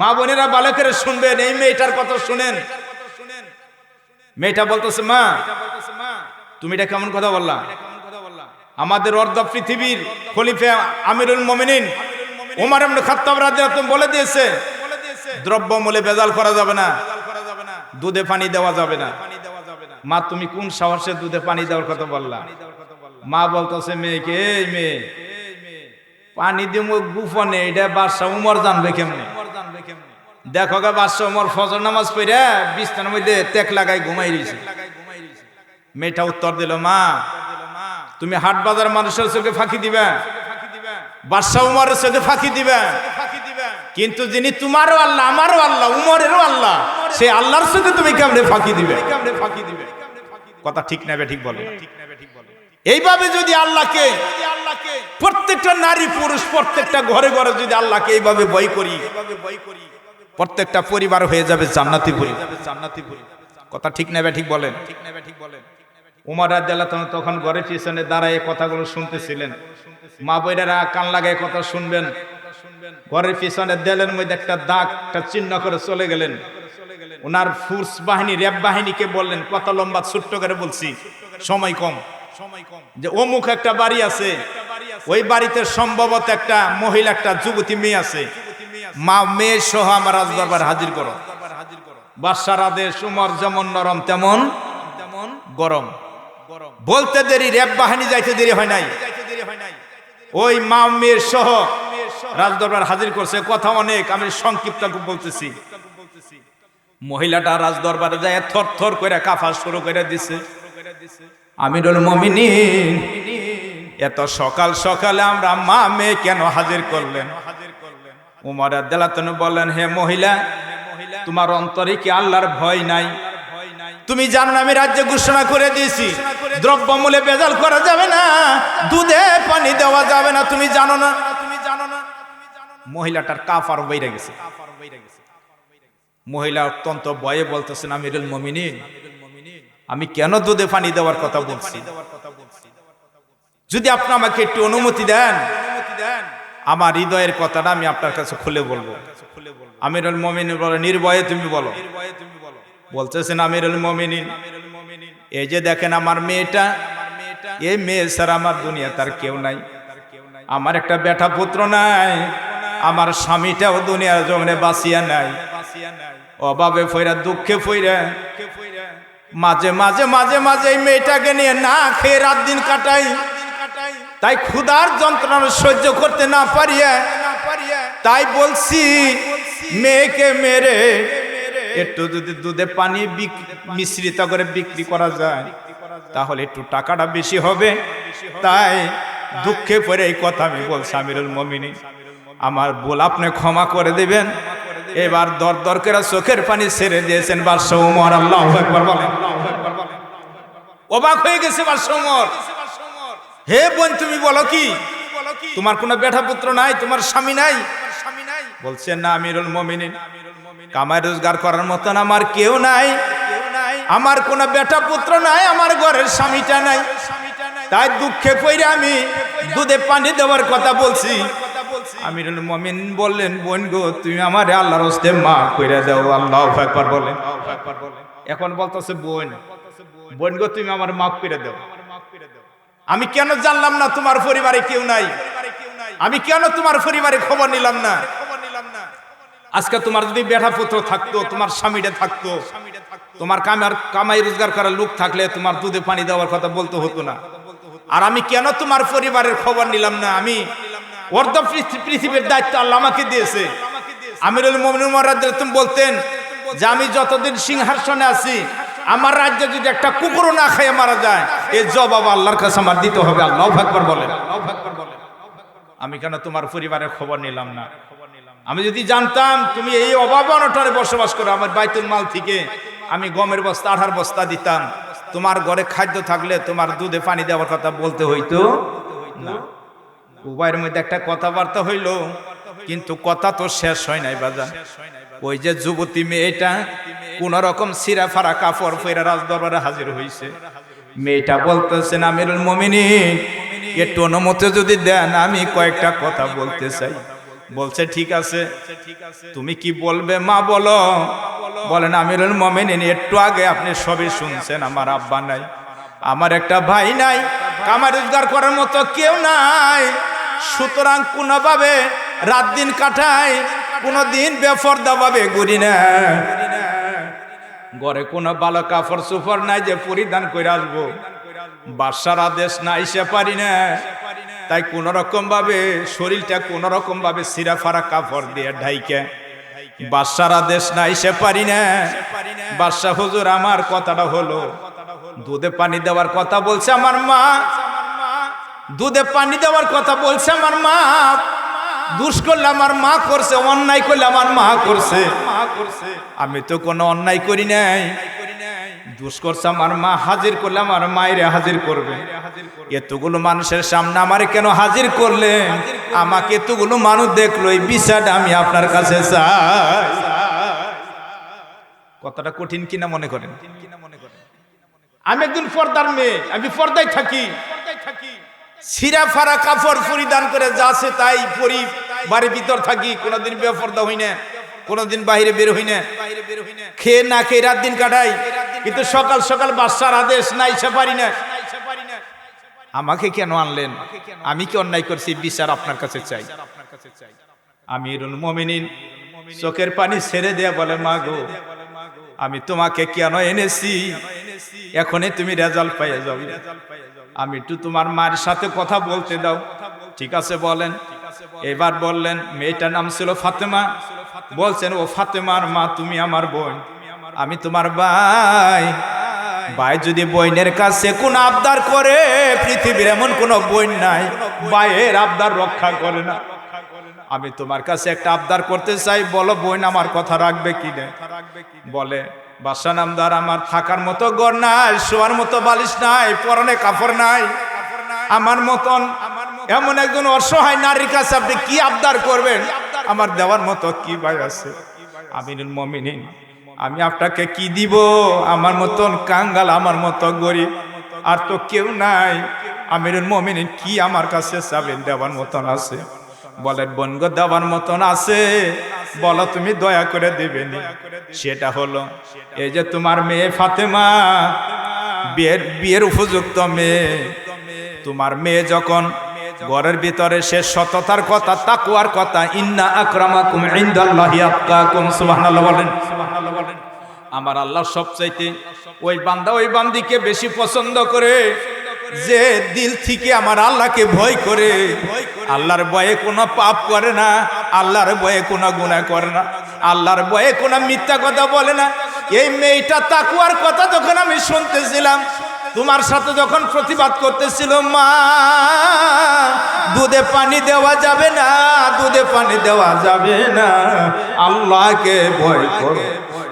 Speaker 1: মা বোনেরা ভালো করে শুনবেন, এই মেয়েটার কথা শুনেন। মেয়েটা বলতেছে, মা তুমি এটা কেমন কথা বললা? আমাদের অর্ধ পৃথিবীর খলিফা আমিরুল মুমিনিন ওমর ইবনে খাত্তাব রাদিয়াল্লাহু তাআলা বলে দিয়েছে, দ্রব্যমূল্যে ভেজাল করা যাবে না, দুধে পানি দেওয়া যাবে না। মা তুমি কোন সাহসে দুধে পানি দেওয়ার কথা বললা? মা বলতেছে মেয়েকে, এই মেয়ে পানি দিব গোপনে, এটা বাদশা উমর জানবে কেমনে? দেখো গা বাদশা উমর ফজর নামাজ পড়ে বিছানার মধ্যে তেক লাগাই ঘুমাই রইছে। মেয়েটা উত্তর দিল, মা তুমি হাট বাজার মানুষের চোখে ফাঁকি দিবা, বাদশা উমরের চোখে ফাঁকি দিবা, কিন্তু যিনি তোমারও আল্লাহ, আমারও আল্লাহ, উমরেরও আল্লাহ, সে আল্লাহর চোখে তুমি কেমনে ফাঁকি দিবে? কথা ঠিক না ঠিক বলে? এইভাবে যদি আল্লাহকে, প্রত্যেকটা নারী পুরুষ প্রত্যেকটা ঘরে ঘরে যদি আল্লাহকে এইভাবে ভয় করি, প্রত্যেকটা পরিবার হয়ে যাবে জান্নাতি পরিবার। কথা ঠিক না ঠিক বলেন? উমর রাদিয়াল্লাহু তাআলা তখন ঘরের পিছনে দাঁড়ায় কথাগুলো শুনতেছিলেন। মা বোনেরা কান লাগায় কথা শুনবেন। ঘরের পিছনে দেলের মধ্যে একটা দাগ, একটা চিহ্ন করে চলে গেলেন। ওনার ফোর্স বাহিনী, র্যাব বাহিনীকে বললেন, কথা লম্বা ছোট্ট করে বলছি, সময় কম, যে অমুক একটা বাড়ি আছে, ওই বাড়িতে সম্ভবত একটা মহিলা, একটা যুবতী মেয়ে আছে, মা মেয়ে সহ আমার রাজদরবার হাজির করো। বাদশার আদেশ, উমর যেমন নরম তেমন গরম। বলতে দেরি, র্যাব বাহিনী যাইতে দেরি হয় নাই, ওই মা মেয়ের সহ রাজদরবার হাজির করছে। কথা অনেক, আমি সংক্ষিপ্ত বলতেছি। মহিলাটা রাজদরবারে যায় থর থর করে কাঁপা শুরু করে দিছে। আমিরুল মুমিনিন, এত সকাল সকালে আমরা মা মেয়ে কেন হাজির করলেন? উমর রাদিয়াল্লাহু তাআলা বলেন, হে মহিলা, তোমার অন্তরে কি আল্লাহর ভয় নাই? তুমি জানো না আমি রাজ্যে ঘোষণা করে দিয়েছি দ্রব্যমূল্যে ভেজাল করা যাবে না, দুধে পানি দেওয়া যাবে না, তুমি জানো না? মহিলাটার কাফার বাইরে গেছে। মহিলা অত্যন্ত ভয়ে বলতেছেন, আমিরুল মুমিনিন, আমি কেন দুধে পানি দেওয়ার কথা বলছি? যদি আপনি আমাকে একটু অনুমতি দেন, আমার হৃদয়ের কথাটা আমি আপনার কাছে খুলে বলবো। আমিরুল মুমিনিন বলে, নির্ভয়ে তুমি বলো। বলতেছেন, আমিরুল মুমিনিন, এই যে দেখেন আমার মেয়েটা, এই মেয়ে ছাড়া আমার দুনিয়া তার কেউ নাই। আমার একটা বেটা পুত্র নাই, আমার স্বামীটাও দুনিয়ার জমিনে বাঁচিয়া নাই। অভাবে ফইরা, দুঃখে ফইরা, মাঝে মাঝে মাঝে মাঝে এই মেয়েটাকে নিয়ে না খেয়ে রাত দিন কাটাই। তাই ক্ষুধার যন্ত্রণা সহ্য করতে না পারিয়া, তাই বলছি মেয়েকে মেরে একটু যদি দুধে পানি মিশ্রিত করে বিক্রি করা যায় তাহলে একটু টাকাটা বেশি হবে। তাই দুঃখে পড়ে এই কথা আমি বলছি। আমিরুল মুমিনিন, আমার ভুল আপনি ক্ষমা করে দিবেন। এবার দর দর করে চোখের পানি ছেড়ে দিয়েছেন বাদশা উমর। আল্লাহু আকবার বলেন। অবাক হয়ে গেছে বাদশা উমর। হে বোন, তুমি বলো কি, তোমার কোনো বেটা পুত্র নাই, তোমার স্বামী নাই? বলছেন, না আমিরুল মুমিনিন, কামাই রোজগার করার মতন আমার কেউ নাই, আমার কোনো বেটা পুত্র নাই, আমার ঘরের স্বামীটা নাই। তাই দুঃখে পড়ে আমি দুধে পানি দেওয়ার কথা বলছি। আমিরুল মুমিনিন বললেন, বোন গো, তুমি আমারে আল্লাহর হস্তে মাফ করে দাও। আল্লাহু আকবার বলেন। এখন বলতেছে, বোন গো, তুমি আমার মাফ করে দাও। আমি কেন জানলাম না তোমার পরিবারে কেউ নাই? আমি কেন তোমার পরিবারে খবর নিলাম না? আজকে তোমার যদি বেটা পুত্র থাকতো, তোমার স্বামীটা থাকতো, তোমার কামাই রোজগার করার লোক থাকলে তোমার দুধে পানি দেওয়ার কথা বলতে হতো না। আর আমি কেন তোমার পরিবারের খবর নিলাম না? আমি অর্ধ পৃথিবীর দায়িত্ব আল্লাহ আমাকে দিয়েছে। আমিরুল মুমিনিন উমর রাদিয়াল্লাহু তাআলা বলতেন যে আমি যতদিন সিংহাসনে আছি, আমার রাজ্যে যদি একটা কুকুরও না খেয়ে মারা যায়, এই জবাব আল্লাহর কাছে আমার দিতে হবে। আল্লাহু আকবার বলেন। আমি কেন তোমার পরিবারের খবর নিলাম না? আমি যদি জানতাম তুমি এই অভাব অনটনে বসবাস করো, আমার বাইতুল মাল থেকে আমি গমের বস্তা, আঠার বস্তা দিতাম। তোমার ঘরে খাদ্য থাকলে তোমার দুধে পানি দেওয়ার কথা বলতে হইতো না। উভয়ের মধ্যে একটা কথাবার্তা হইল, কিন্তু কথা তো শেষ হয় নাই বাজান। ওই যে যুবতী মেয়েটা কোন রকম সিরা ফারা কাপড় পরে রাজদরবারে হাজির হইছে। মেয়েটা বলতেছেন, আমিরুল মুমিনিন, একটু অনুমতি যদি দেন আমি কয়েকটা কথা বলতে চাই। বলছে, ঠিক আছে, তুমি কি বলবে মা বলো। বলেন, আমিরুল মুমিনিন, একটু আগে আপনি সবই শুনছেন, আমার আব্বা নাই, আমার একটা ভাই নাই, কামাই রোজগার করার মতো কেউ নাই। সুতরাং কোনোভাবে রাত দিন কাটাই, কোনোদিন বেফরদা ভাবে ঘুরি না। ঘরে কোনো ভালো কাপড় চোপড় নাই যে পরিধান করে আসবো, বাদশার আদেশ নাই সে পারি না। তাই কোন রকম ভাবে শরীরটা কোন রকম ভাবে সিরা ফারা কাপড় দিয়ে ঢাইকে, বাদশার আদেশ নাই সে পারি না। বাদশা হুজুর, আমার কথাটা হলো দুধে পানি দেওয়ার কথা বলছে আমার মা, দুধে পানি দেওয়ার কথা বলছে আমার মা, দুষ করলে আমার মা করছে, অন্যায় করলে আমার মা করছে। আমি তো কোনো অন্যায় করি নাই, দুষ করছে আমার মা, হাজির করলে আমার মায়েরে হাজির করবে। এতগুলো মানুষের সামনে আমারে কেন হাজির করলেন? আমাকে এতগুলো মানুষ দেখলো, এই বিচারটা আমি আপনার কাছে চাই। কথাটা কঠিন কিনা মনে করেন? আমি একজন পর্দার মেয়ে, আমি পর্দায় থাকি, ছিঁড়া ফাড়া কাপড় পরিধান করে যাচ্ছে তাই পরি, বাড়ির ভিতর থাকি, কোনোদিন বেপর্দা হই না, কোনোদিন বাইরে বের হই না, খেয়ে না খেয়ে রাত দিন কাটাই। কিন্তু সকাল সকাল বাদশার আদেশ নাই, সে পারি না। আমাকে কেন আনলেন? আমি কি অন্যায় করছি? বিচার আপনার কাছে চাই। আমিরুল মুমিনিন চোখের পানি ছেড়ে দেয়া বলে, মা গো, আমি তোমাকে কেন এনেছি? এখনই তুমি রেজাল্ট পাইয়ে যাবে। আমি একটু তোমার মার সাথে কথা বলতে দাও। ঠিক আছে বলেন। এবার বললেন, মেয়েটার নাম ছিল ফাতেমা। বলছেন, ও ফাতেমার মা, তুমি আমার বোন, আমি তোমার ভাই। ভাই যদি বোনের কাছে কোন আবদার করে, পৃথিবীর এমন কোন বোন নাই ভাইয়ের আবদার রক্ষা করে না। আমি তোমার কাছে একটা আবদার করতে চাই, বলো বোন আমার কথা রাখবে কি না? বলে, বাদশা নামদার, আমার থাকার মতো ঘর নাই, শোয়ার মতো বালিশ নাই, পরনে কাপড় নাই, আমার মতন এমন একজন অসহায় নারীর কাছে আপনি কি আবদার করবেন? আমার দেওয়ার মতো কি ভাই আছে? আমিরুল মুমিনিন, আমি আপনাকে কি দিব? আমার মতন কাঙ্গাল, আমার মতো গরিব, আর তো কেউ নাই। আমিরুল মুমিনিন, কি আমার কাছে চাবেন? দেওয়ার মতন আছে? বলে, বনগো, দেওয়ার মতন আছে, বলো তুমি দয়া করে দেবেনি। সেটা হলো এই যে তোমার মেয়ে ফাতেমা, বিয়ের উপযুক্ত মেয়ে। তোমার মেয়ে যখন ঘরের ভিতরে সে সততার কথা, তাকওয়ার কথা, ইন্না আকরামাকুম ইনদাল্লাহি আতকাকুম, সুবহানাল্লাহ বলেন। আমার আল্লাহ সবচাইতে ওই বান্দা ওই বান্দিকে বেশি পছন্দ করে যে দিল থেকে আমার আল্লাহকে ভয় করে, আল্লাহর ভয়ে কোনো পাপ করে না, আল্লাহর ভয়ে কোনো গুনাহ করে না, আল্লাহর ভয়ে কোনো মিথ্যা কথা বলে না। এই মেয়েটা তাকওয়ার কথা যখন আমি শুনতেছিলাম, তোমার সাথে যখন প্রতিবাদ করতেছিল, মা দুধে পানি দেওয়া যাবে না, দুধে পানি দেওয়া যাবে না, আল্লাহকে ভয় করো,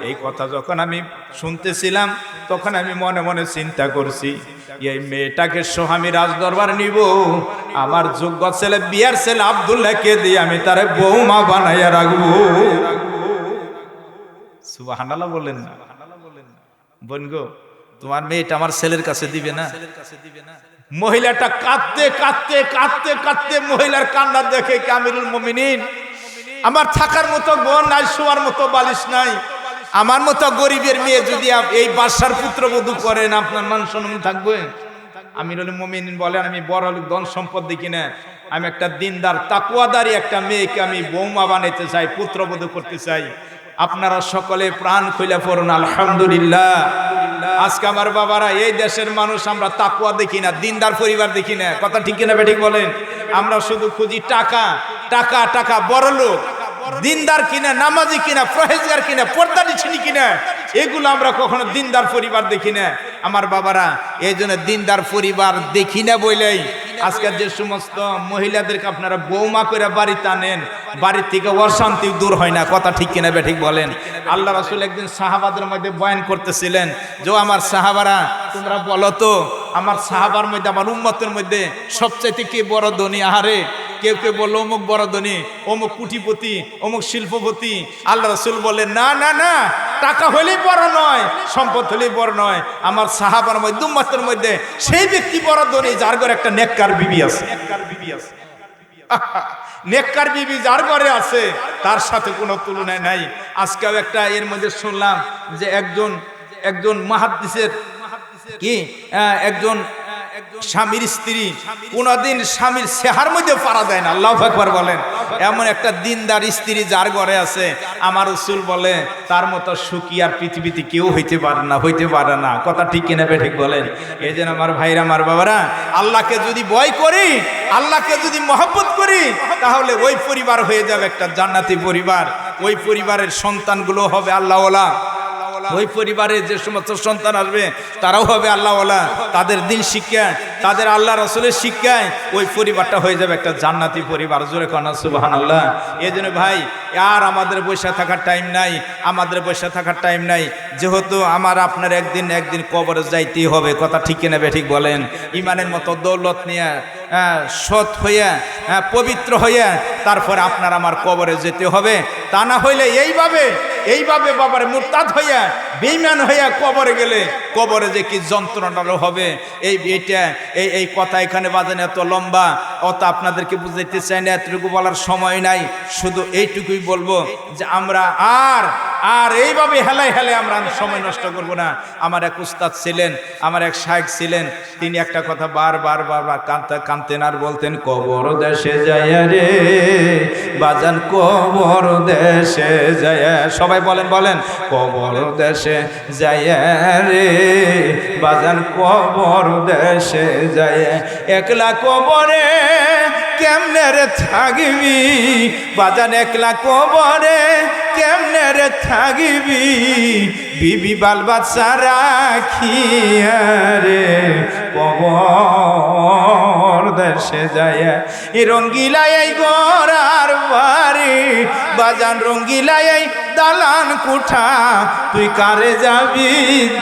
Speaker 1: এই কথা যখন আমি শুনতেছিলাম, তখন আমি মনে মনে চিন্তা করছি, এই মেয়েটাকে সহ আমি রাজদরবার নিব, আমার যোগ্য ছেলে, বিয়ার ছেলে আব্দুল্লাহকে দিয়ে আমি তারে বৌমা বানাইয়া রাখবো। সুবহানাল্লাহ বলেন না? বোন গো, তোমার মেয়েটা আমার ছেলের কাছে দিবে না? মহিলাটা কাঁদতে কাঁদতে কাঁদতে কাঁদতে, মহিলার কান্না দেখে আমিরুল মুমিনিন, আমার থাকার মতো ঘর নাই, শোয়ার মতো বালিশ নাই, আমার মতো গরিবের মেয়ে যদি এই বাদশার পুত্রবধূ করেন, আপনার মান সম্মান থাকবে? আমিরুল মুমিনিন বলেন, আমি বড় লোক ধন সম্পদ দেখি না, আমি একটা দিনদার তাকওয়াদারি একটা মেয়েকে আমি বৌমা বানাইতে চাই, পুত্রবধূ করতে চাই। আপনারা সকলে প্রাণ খুলে পড়ুন আলহামদুলিল্লাহ। আজকে আমার বাবারা, এই দেশের মানুষ আমরা তাকওয়া দেখি না, দিনদার পরিবার দেখি না। কথা ঠিক কিনা বেঠিক বলেন? আমরা শুধু খুঁজি টাকা টাকা টাকা, বড় লোক, দিনদার কিনা, নামাজি কিনা, পরহেজগার কিনা, পর্দানিশিনী কিনা, এগুলো আমরা কখনো দিনদার পরিবার দেখি না। আমার বাবারা, এই জন্য দিনদার পরিবার দেখি না বলেই আজকের যে সমস্ত মহিলাদেরকে আপনারা বৌমা করে বাড়িতে আনেন, বাড়ির থেকে অশান্তি দূর হয় না। কথা ঠিক কিনা বেঠিক বলেন? আল্লাহ রাসূল একদিন সাহাবাদের মধ্যে বয়ান করতেছিলেন যে, আমার সাহাবারা, তোমরা বলো তো, আমার সাহাবার মধ্যে, আমার উম্মতের মধ্যে সবচাইতে কে বড় ধনী? আহারে, কেউ কেউ বললো অমুক বড় ধনী, অমুক কুটিপতি, অমুক শিল্পপতি। আল্লাহ রাসূল বললেন, না না না, টাকা হলেই বড় নয়, সম্পদ হলেই বড় নয়। আমার সাহাবার মধ্যে, উম্মতের মধ্যে সেই ব্যক্তি বড় ধনী যার ঘরে একটা নেককার বিবি আছে। নেককার বিবি যার ঘরে আছে, তার সাথে কোনো তুলনায় নাই। আজকেও একটা এর মধ্যে শুনলাম যে একজন মুহাদ্দিসের কি একজন স্বামীর স্ত্রী কোনদিন স্বামীর চেহারার মধ্যে পারা দেয় না। আল্লাহু আকবার বলেন। এমন একটা দিনদার স্ত্রী যার ঘরে আছে, আমার রাসূল বলে, তার মতো সুখী আর পৃথিবীতে কেউ হইতে পারে না। কথা ঠিক কিনা ঠিক বলেন? এই জন্য আমার ভাইরা, আমার বাবারা, আল্লাহকে যদি ভয় করি, আল্লাহকে যদি মহব্বত করি, তাহলে ওই পরিবার হয়ে যাবে একটা জান্নাতি পরিবার। ওই পরিবারের সন্তানগুলো হবে আল্লাহওয়ালা। ওই পরিবারে যে সমস্ত সন্তান আসবে তারাও হবে আল্লাহওয়ালা, তাদের দিন শিক্ষা, তাদের আল্লাহ রাসূলের শিক্ষায় ওই পরিবারটা হয়ে যাবে একটা জান্নাতি পরিবার। জোরে কনা সুবহানাল্লাহ। এই জন্য ভাই আর আমাদের বসে থাকার টাইম নাই, আমাদের বসে থাকার টাইম নাই। যেহেতু আমার আপনার একদিন কবরে যাইতেই হবে, কথা ঠিক কিনা ঠিক বলেন? ইমানের মতো দৌলত নিয়ে সৎ হইয়া পবিত্র হইয়া তারপরে আপনার আমার কবরে যেতে হবে। তা না হইলে এইভাবে বাবার মুরতাদ হইয়া বেঈমান হইয়া কবরে গেলে কবরে যে কি যন্ত্রণাটা হবে এই কথা এখানে বাজানো এত লম্বা, অত আপনাদেরকে বুঝাইতে চাই না, এতটুকু বলার সময় নাই। শুধু এইটুকুই বলবো যে আমরা আর এইভাবে হেলায় আমরা সময় নষ্ট করব না। আমার এক উস্তাদ ছিলেন, আমার এক শায়েখ ছিলেন, তিনি একটা কথা বারবার কাঁদতেন আর বলতেন, কবর দেশে যায় রে বাজান, কবর দেশে যায়। সবাই বলেন কবর দেশে যায় রে বাজান, কবর দেশে যায়। একলা কবরে কেমনে রে থাকবি বাজান, একলা কবরে কেমনে রে থাকবি, বিবি বাল বাচ্চা রাখিয়া রে কবর দেশে যায়। এই রঙ্গিলাই এই গোরার বাড়ি বাজান, রঙ্গিলাই এই দালান কুঠা, তুই কারে যাবি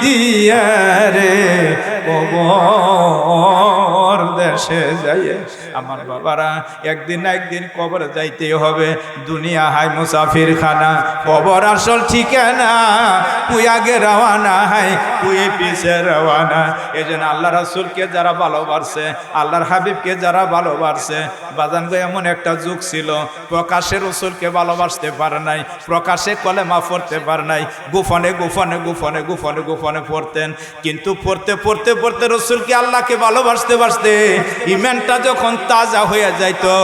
Speaker 1: দিয়া রে কবর দেশে যায়। আমার বাবারা একদিন কবরে যাইতেই হবে। দুনিয়া হাই মুসাফির খানা, কবর আসল ঠিকানা, তুই আগে রওয়ানা হাই তুই পিছে রওয়ানা। এই জন্য আল্লাহ রাসূলকে যারা ভালোবাসে, আল্লাহর হাবিবকে যারা ভালোবাসে, বাজান গো এমন একটা যুগ ছিল প্রকাশ্যে রাসূলকে ভালোবাসতে পারে নাই, প্রকাশ্যে কলেমা পড়তে পারে নাই, গোপনে পড়তেন। কিন্তু পড়তে রাসূলকে আল্লাহকে ভালোবাসতে ইমানটা যখন তাজা হয়ে যাইতো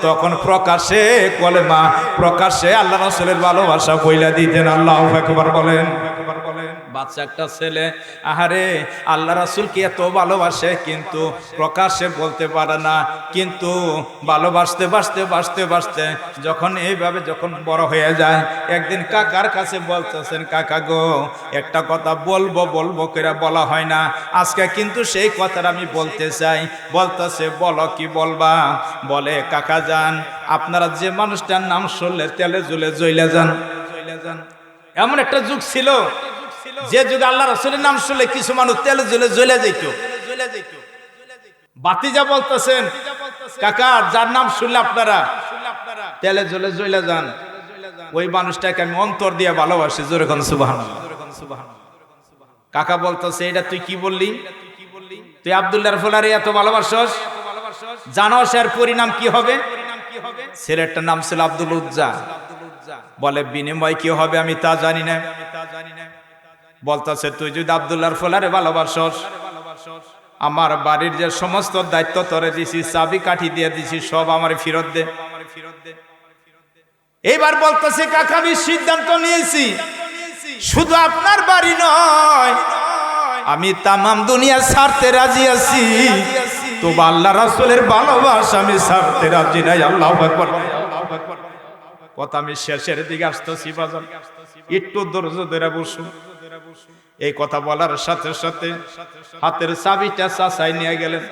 Speaker 1: তখন প্রকাশ্যে কলেমা, প্রকাশ্যে আল্লাহ রাসূলের ভালোবাসা কইলা দিতেন। আল্লাহু আকবার বলেন। বাচ্চা একটা ছেলে আহারে আল্লাহ রাসূলকে এত ভালোবাসে কিন্তু প্রকাশ্যে বলতে পারে না, কিন্তু ভালোবাসতে যখন এইভাবে যখন বড় হয়ে যায়, একদিন কাকার কাছে বলতেছেন, কাকা গো একটা কথা বলবো করে বলা হয় না, আজকে কিন্তু সেই কথাটা আমি বলতে চাই। বলতেছে বলো কি বলবা? বলে কাকা যান, আপনারা যে মানুষটার নাম শুনলে তেলে জুলে জ্বলে যান। এমন একটা যুগ ছিল যে যুগে আল্লাহ রাসূলের নাম শুনলে কিছু মানুষ তেলে জুলে জ্বলে যেত। বাতিজা বলতেছেন কাকা যার নাম শুনলে আপনারা তেলে জুলে জ্বলে যান, ওই মানুষটাকে আমি অন্তর দিয়ে ভালোবাসি। জোরে কোন সুবহানাল্লাহ। কাকা বলতেছে এটা তুই কি বললি? তুই আব্দুল্লাহর ফুলারে এত ভালোবাসস, জানোস এর পরিণাম কি হবে? ছেলেটার নাম ছিল আব্দুল উজ্জা। বলে বিনিময় কি হবে আমি তা জানি না। বলতেছে তুই যদি আব্দুল্লাহর ফুলারে ভালোবাসস, আমার বাড়ির যে সমস্ত দায়িত্ব তোরে দিছি, চাবি কাঠি দিয়ে দিছি, সব আমার ফেরত দে। এইবার বলতেছে কাকা আমি সিদ্ধান্ত নিয়েছি, শুধু আপনার বাড়ি নয় আমি তামাম দুনিয়া ছাড়তে রাজি আছি, তো আল্লাহ রাসূলের ভালোবাসা আমি ছাড়তে রাজি নাই। আল্লাহু আকবার। কথা আমি শেষের দিকে আসতেছি বাজার, একটু ধৈর্য ধরে বসুন। এই কথা বলার সাথে সাথে হাতের চাবিটা চাচাই নিয়ে গেলেন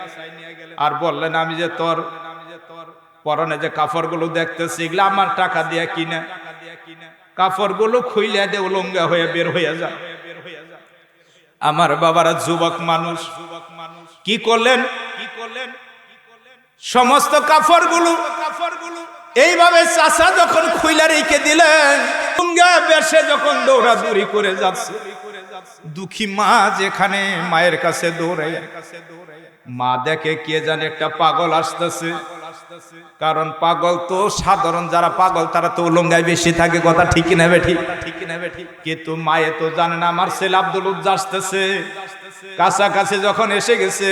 Speaker 1: আর বললেন আমি যে তোর পরনে যে কাপড়গুলো দেখতেছি এগুলো আমার টাকা দিয়ে কিনা, কাপড়গুলো খুইলে দে উলঙ্গা হয়ে বের হয়ে যায়। আমার বাবারা যুবক মানুষ কি করলেন? সমস্ত কাপড়গুলো এইভাবে চাচা যখন খুইলা রেখে দিলেন, উলঙ্গা বেশে যখন দৌড়াদৌড়ি করে যাচ্ছে, দুঃখী মা যেখানে মায়ের কাছে দৌড়ে, মা দেখে কে জানে একটা পাগল আসতেছে। কারণ পাগল তো সাধারণ যারা পাগল তারা তো উলঙ্গায় বেশি থাকে, কথা ঠিক না বেঠিক? কিন্তু মায়ে তো জানে না আমার ছেলে আব্দুল উজ্জা আসতেছে। কাছাকাছি যখন এসে গেছে,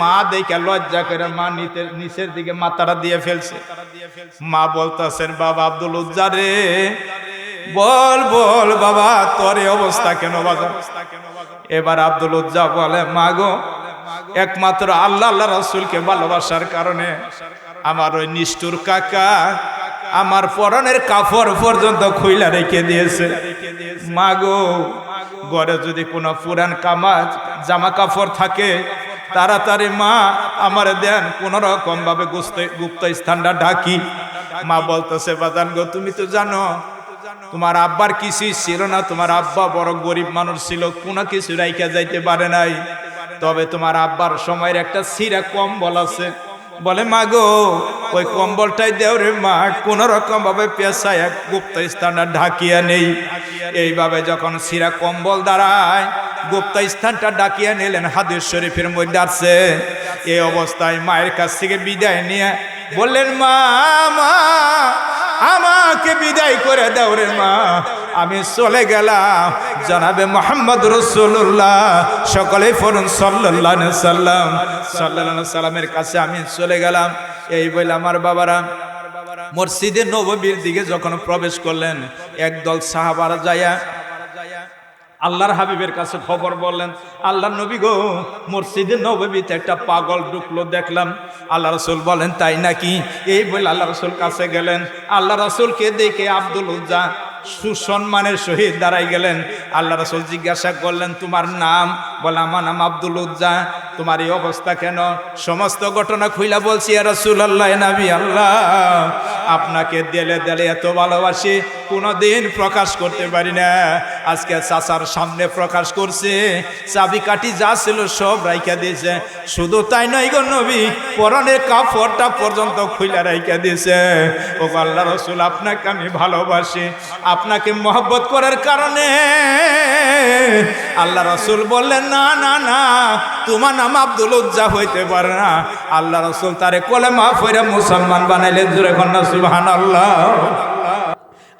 Speaker 1: মা দেখে লজ্জা করে মা নিচের দিকে মাথাটা দিয়ে ফেলছে। মা বলতেছেন বাবা আব্দুল উজ্জা রে, বল বাবা তোর এই অবস্থা কেন বাবা? এবার আব্দুল উজ্জা বলে মা গো, একমাত্র আল্লাহ রাসূলকে ভালোবাসার কারণে আমার ওই নিষ্ঠুর কাকা আমার পরনের কাপড় পর্যন্ত খুইলা রেখে দিয়েছে। মা গো, ঘরে যদি কোনো পুরান কামাজ জামা কাপড় থাকে তাড়াতাড়ি মা আমার দেন, কোন রকম ভাবে গুপ্ত স্থানটা ঢাকি। মা বলতেছে, বাজান গো, তুমি তো জানো তোমার আব্বার কিছুই ছিল না, তোমার আব্বা বড় গরিব মানুষ ছিল, কোনো কিছু রাইখা যাইতে পারে নাই। তবে তোমার আব্বার সময়ের একটা ছিঁড়া কম্বল আছে। বলে, মা গো, ওই কম্বলটাই দেও রে মা, কোন রকম ভাবে পেশায় এক গুপ্ত স্থানটা ঢাকিয়া নেই। এইভাবে যখন ছিঁড়া কম্বল দাঁড়ায় গুপ্ত স্থানটা ডাকিয়া নিলেন, হাদিস শরীফের মধ্যে আছে। এই অবস্থায় মায়ের কাছ থেকে বিদায় নিয়ে বললেন, মা মা আমাকে বিদায় করে দাও রে মা, আমি চলে গেলাম জনাবে মুহাম্মদ রাসূলুল্লাহ, সকলে পড়ুন সাল্লাল্লাহু আলাইহি সাল্লাম, সাল্লাল্লাহু আলাইহি সাল্লামের কাছে আমি চলে গেলাম। এই বলে আমার বাবারা মসজিদে নববীর দিকে যখন প্রবেশ করলেন, একদল সাহাবারা যায়া আল্লাহর হাবিবের কাছে খবর বললেন, আল্লাহর নবী গো, মসজিদে নববীতে একটা পাগল ঢুকলো দেখলাম। আল্লাহ রাসূল বলেন, তাই নাকি? এই বলে আল্লাহ রাসূল কাছে গেলেন। আল্লাহ রাসূলকে দেখে আব্দুল উজ্জা সুসম্মানের সহিত দাঁড়াই গেলেন। আল্লাহ রাসূল জিজ্ঞাসা করলেন, তোমার নাম? বলে, আমার নাম আব্দুল উজ্জা। তোমার এই অবস্থা কেন? সমস্ত ঘটনা খুইলা বলছি, ইয়া রাসূলুল্লাহ, নবী আল্লাহ, আপনাকে দেলে দেলে এত ভালোবাসি, কোনোদিন প্রকাশ করতে পারি না। আজকে চাচার সামনে প্রকাশ করছে, চাবিকাঠি যা ছিল সব রাইখা দিয়েছে। শুধু তাই নয় গো নবী, পরনের কাপড়টা পর্যন্ত খুইলা রাইখা দিয়েছে। ও আল্লাহ রাসূল, আপনাকে আমি ভালোবাসি, আপনাকে মহব্বত করার কারণে। আল্লাহ রাসূল বললেন, না না না, তোমার নাম আব্দুল উজ্জা হইতে পারে না। আল্লাহ রাসূল তারে কলেমা পড়ে মুসলমান বানাইলেন। জোরে কন্যা সুবহানাল্লাহ।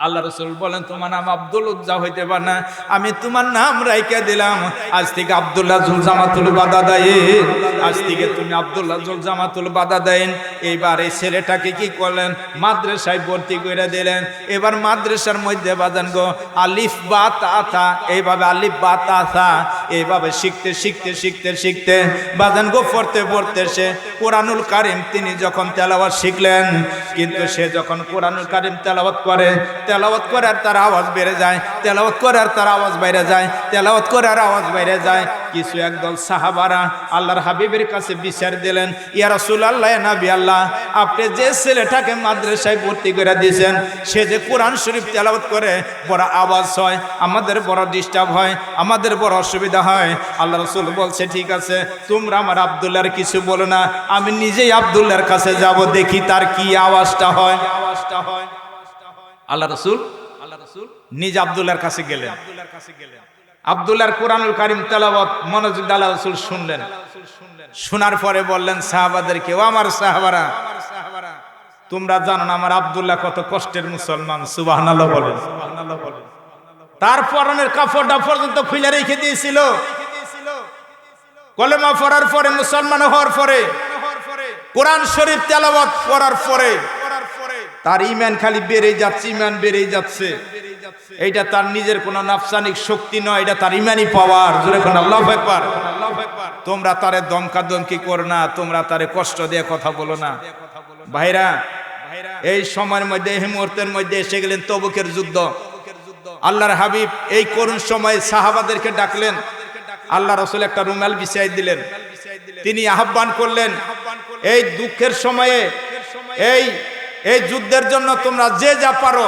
Speaker 1: আল্লাহ রাসূল বলেন, তোমার নাম আব্দুল উজ্জা হইতে পারে না, আমি তোমার নাম রাইখা দিলাম আজ থেকে আব্দুল্লাহ জুল জামাতুল বাদাদাইন। আজ থেকে তুমি আব্দুল্লাহ জুল জামাতুল বাদাদাইন। এইবার এই ছেলেটাকে কি করলেন? মাদ্রাসায় ভর্তি করে দিলেন। এবার মাদ্রাসার মধ্যে বাজান গো, আলিফ বা তা থা, এইভাবে আলিফ বা তা থা, এইভাবে শিখতে শিখতে শিখতে শিখতে বাজান গো, পড়তে পড়তে সে কোরআনুল কারীম তিনি যখন তেলাওয়াত শিখলেন, কিন্তু সে যখন কোরআনুল কারীম তেলাওয়াত করে, তেলাওয়াত করে আর তার আওয়াজ বেড়ে যায়, তেলাওয়াত করে আর তার আওয়াজ বাইরে যায়, তেলাওয়াত করে আর আওয়াজ বাইরে যায়। কিছু একদল সাহাবারা আল্লাহর হাবিবের কাছে বিচার দিলেন, ইয়া রাসূলুল্লাহ, নবী আল্লাহ, আপনি যে ছেলেটাকে মাদ্রাসায় ভর্তি করে দিয়েছেন, সে যে কোরআন শরীফ তেলাওয়াত করে বড় আওয়াজ হয়, আমাদের বড় ডিস্টার্ব হয়, আমাদের বড় অসুবিধা হয়। আল্লাহ রাসূল বলছে, ঠিক আছে, তোমরা আমার আব্দুল্লাহর কিছু বলো না, আমি নিজেই আব্দুল্লাহর কাছে যাব, দেখি তার কি আওয়াজটা হয়। আল্লাহ রাসূল নিজ আব্দুল্লাহর কাছে গেলেন। আব্দুল্লাহর কোরআনুল কারীম তেলাওয়াত মনোযোগ দিয়ে আল্লাহ রাসূল শুনলেন। শোনার পরে বললেন সাহাবাদেরকে, ও আমার সাহাবারা, তোমরা জানো না আমার আব্দুল্লাহ কত কষ্টের মুসলমান। সুবহানাল্লাহ বলেন। তার পরনের কাপড়টা পর্যন্ত খুলে রেখে দিয়েছিল। কলেমা পড়ার পরে, মুসলমান হওয়ার পরে, কোরআন শরীফ তেলাওয়াত করার পরে তার ঈমান খালি বেড়ে যাচ্ছে, ঈমান বেড়ে যাচ্ছে। এইটা তার নিজের কোনো নাফসানিক শক্তি নয়, এটা তার ঈমানি পাওয়ার। জোরে কোন আল্লাহু আকবার। তোমরা তারে দমকা দমকি করো না, তোমরা তারে কষ্ট দিয়ে কথা বলো না। ভাইরা, এই সময়ের মধ্যে, এই মুহূর্তের মধ্যে এসে গেলেন তবুকের যুদ্ধ। আল্লাহর হাবিব এই করুণ সময় সাহাবাদেরকে ডাকলেন। আল্লাহ রাসূল একটা রুমাল বিছাই দিলেন। তিনি আহ্বান করলেন, এই দুঃখের সময়ে, এই যুদ্ধের জন্য তোমরা যে যা পারো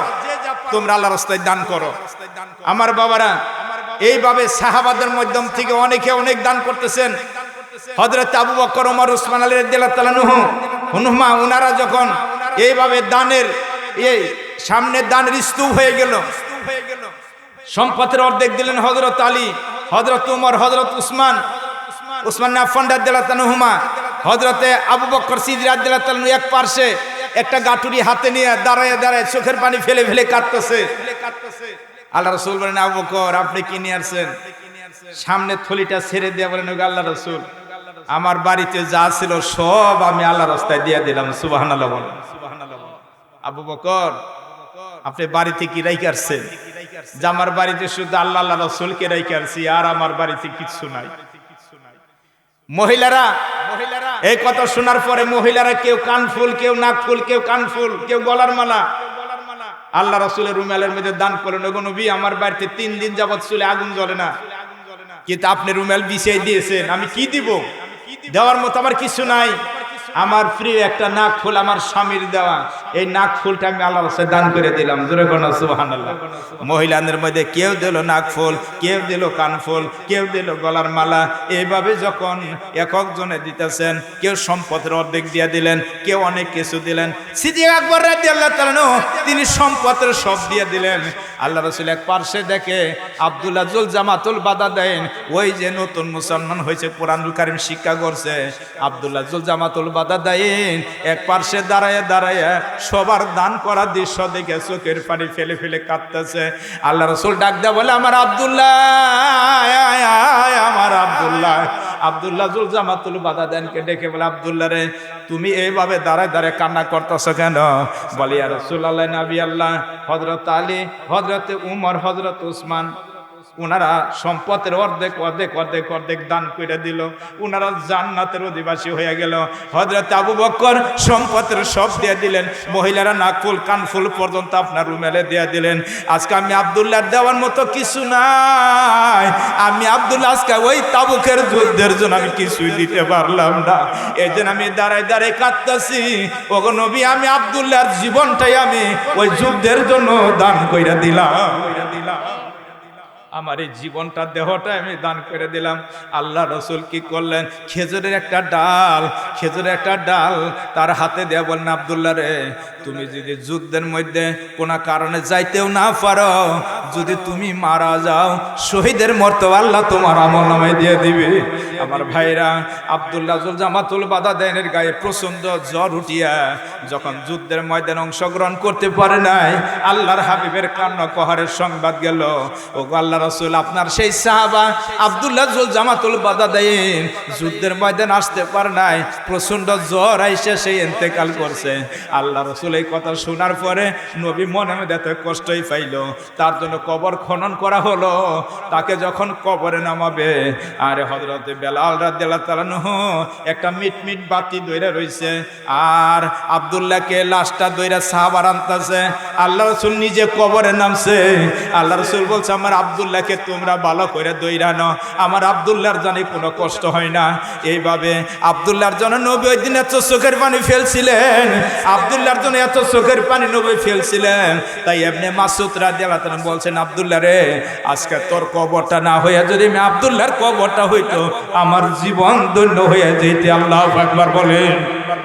Speaker 1: তোমরা আল্লাহর রাস্তায় দান করো। আমার বাবারা, এইভাবে সাহাবাদের মাধ্যম থেকে অনেকে অনেক দান করতেছেন। হযরত আবু বকর, ওমর, উসমান আলী রাদিয়াল্লাহু তাআলা আনহুমা, ওনারা যখন এইভাবে দানের, এই সামনে দানের স্তূপ হয়ে গেল, সম্পদের অর্ধেক দিলেন হযরত আলী, হযরত ওমর, হযরত উসমান আফফান রাদিয়াল্লাহু তাআলা আনহুমা, হযরতে আবু বকর সিদ্দিক রাদিয়াল্লাহু তাআলা এক পাশে একটা গাটুরি হাতে নিয়ে দাঁড়ায় দাঁড়ায় চোখের পানি ফেলে ফেলে কাঁদতেছে। আল্লাহ রাসূল বলেন, আবু বকর, আপনি কি নিয়ে আসছেন? সামনে থলিটা ছেড়ে দিয়ে বলেন, আল্লাহ রাসূল, আমার বাড়িতে যা ছিল সব আমি আল্লাহর রাস্তায় দিয়ে দিলাম। সুবহানাল্লাহ বলেন। আবু বকর, আপনি বাড়িতে কি রাইখা আসছেন? যে আমার বাড়িতে শুধু আল্লাহ আল্লাহ রাসূলকে রাইখা আসছি, আর আমার বাড়িতে কিচ্ছু নাই। মহিলারা এই কথা শোনার পরে মহিলারা কেউ কানফুল, কেউ নাকফুল, কেউ কানফুল, কেউ গলার মালা, আল্লাহ রাসূলের রুমালের মধ্যে দান করলেন, ওগো নবী আমার বাড়িতে 3 দিন যাবত চুলে আগুন জ্বলে না, কিন্তু আপনি রুমাল বিছিয়ে দিয়েছেন, আমি কি দিব? দেওয়ার মতো আমার কিছু নাই। আমার প্রিয় একটা নাক ফুল আমার স্বামীর দেওয়া, এই নাক ফুলটা আমি আল্লাহর রাস্তায় দান করে দিলাম। জোরে কোনা সুবহানাল্লাহ। মহিলাদের মধ্যে কেউ দিল নাক ফুল, কেউ দিল কান ফুল, কেউ দিল গলার মালা। এইভাবে যখন এক একজনে দিতেছেন, কেউ সম্পদের অর্ধেক দিয়ে দিলেন, কেউ অনেক কিছু দিলেন। সিদ্দিক আকবর রাদিয়াল্লাহু তাআলা আনহু তিনি সম্পদের সব দিয়ে দিলেন। আল্লাহ রাসূল এক পার্শ্বে দেখে আব্দুল্লাহ জুল জামাতুল বাদাদাইন, ওই যে নতুন মুসলমান হয়েছে, কোরআনুল কারীম শিক্ষা করছে, আব্দুল্লাহ জুল জামাতুল বাদাদাইন এক পার্শ্বে দাঁড়ায় দাঁড়ায় সবার দান করা দৃশ্য দেখে চোখের পানি ফেলে ফেলে কাঁদতেছে। আল্লাহ রাসূল ডাক দেয়া বলে, আমার আব্দুল্লাহ, আমার আব্দুল্লাহ। আব্দুল্লাহ জুল জামাতুল বাদাদাইনকে ডেকে বলে, আব্দুল্লাহ রে, তুমি এইভাবে দাঁড়ায় দাঁড়ায় কান্না করতেছো কেন? বলি, ইয়া রাসূলুল্লাহ, নবী আল্লাহ, হযরত আলী, হযরত উমর, হযরত উসমান, উনারা সম্পদের অর্ধেক অর্ধেক অর্ধেক অর্ধেক দান করে দিল, উনারা জান্নাতের অধিবাসী হয়ে গেল। হযরত আবু বকর সম্পদের সব দিয়ে দিলেন, মহিলারা নাকফুল কানফুল পর্যন্ত আপনার রুমেলে দিয়ে দিলেন। আজকে আমি আব্দুল্লাহ দেওয়ার মতো কিছু নাই। আমি আব্দুল্লাহ আজকে ওই তাবুকের যুদ্ধের জন্য আমি কিছুই দিতে পারলাম না, এই জন্য আমি দাঁড়ায় দাঁড়ায় কাঁদতেছি। ওগো নবী, আমি আব্দুল্লাহর জীবনটাই আমি ওই যুদ্ধের জন্য দান করে দিলাম। আমার এই জীবনটা, দেহটা আমি দান করে দিলাম। আল্লাহ রাসূল কি করলেন? খেজুরের একটা ডাল, খেজুরের একটা ডাল তার হাতে দেয়া বললেন, আব্দুল্লাহ রে, তুমি যদি যুদ্ধের মধ্যে কোনো কারণে যাইতেও না পারো, যদি তুমি মারা যাও, শহীদের মর্তবা আল্লাহ তোমার আমলনামায় দিয়ে দিবে। আমার ভাইরা, আব্দুল্লাহ জুল জামাতুল বাদাদাইনের গায়ে প্রচন্ড জ্বর উঠিয়া যখন যুদ্ধের ময়দানে অংশগ্রহণ করতে পারে নাই, আল্লাহর হাবিবের কান্না কহারের সংবাদ গেল, ও আল্লাহ রাসূল, আপনার সেই সাহাবা আব্দুল্লাহ জুল জামাতুল বাদাদাইন যুদ্ধের ময়দানে আসতে পারে নাই, প্রচন্ড জ্বর আইসে সেই ইন্তেকাল করছে। আল্লাহ রাসূল এই কথা শোনার পরে নবী মনে মনে এত কষ্টই পাইল, তার জন্য কবর খনন করা হলো। তাকে যখন কবরে নামাবে, আরে হযরতে বেলাল রাদিয়াল্লাহু তাআলা আনহু একটা মিটমিট বাতি ধরে রইছে, আর আব্দুল্লাহকে লাশটা ধরে সাহাবার আনতেছে। আল্লাহ রাসূল নিজে কবরে নামছে। আল্লাহ রাসূল বলছে, আমার আব্দুল্লাহকে তোমরা ভালো করে দইরা নাও, আমার আব্দুল্লাহর জানি কোনো কষ্ট হয় না। এইভাবে আব্দুল্লাহর জন্য নবী ওই দিন এত চোখের পানি ফেলছিলেন, আব্দুল্লাহর জন্য এত চোখের পানি নবী ফেলছিলেন। তাই ইবনে মাসউদ রাদিয়াল্লাহু তাআলা বলছেন, আব্দুল্লাহ রে, আজকে তোর কবরটা না হইয়া যদি আমি আব্দুল্লাহর কবরটা হইতো, আমার জীবন ধন্য হয়ে যেতে। আল্লাহু আকবার বলেন।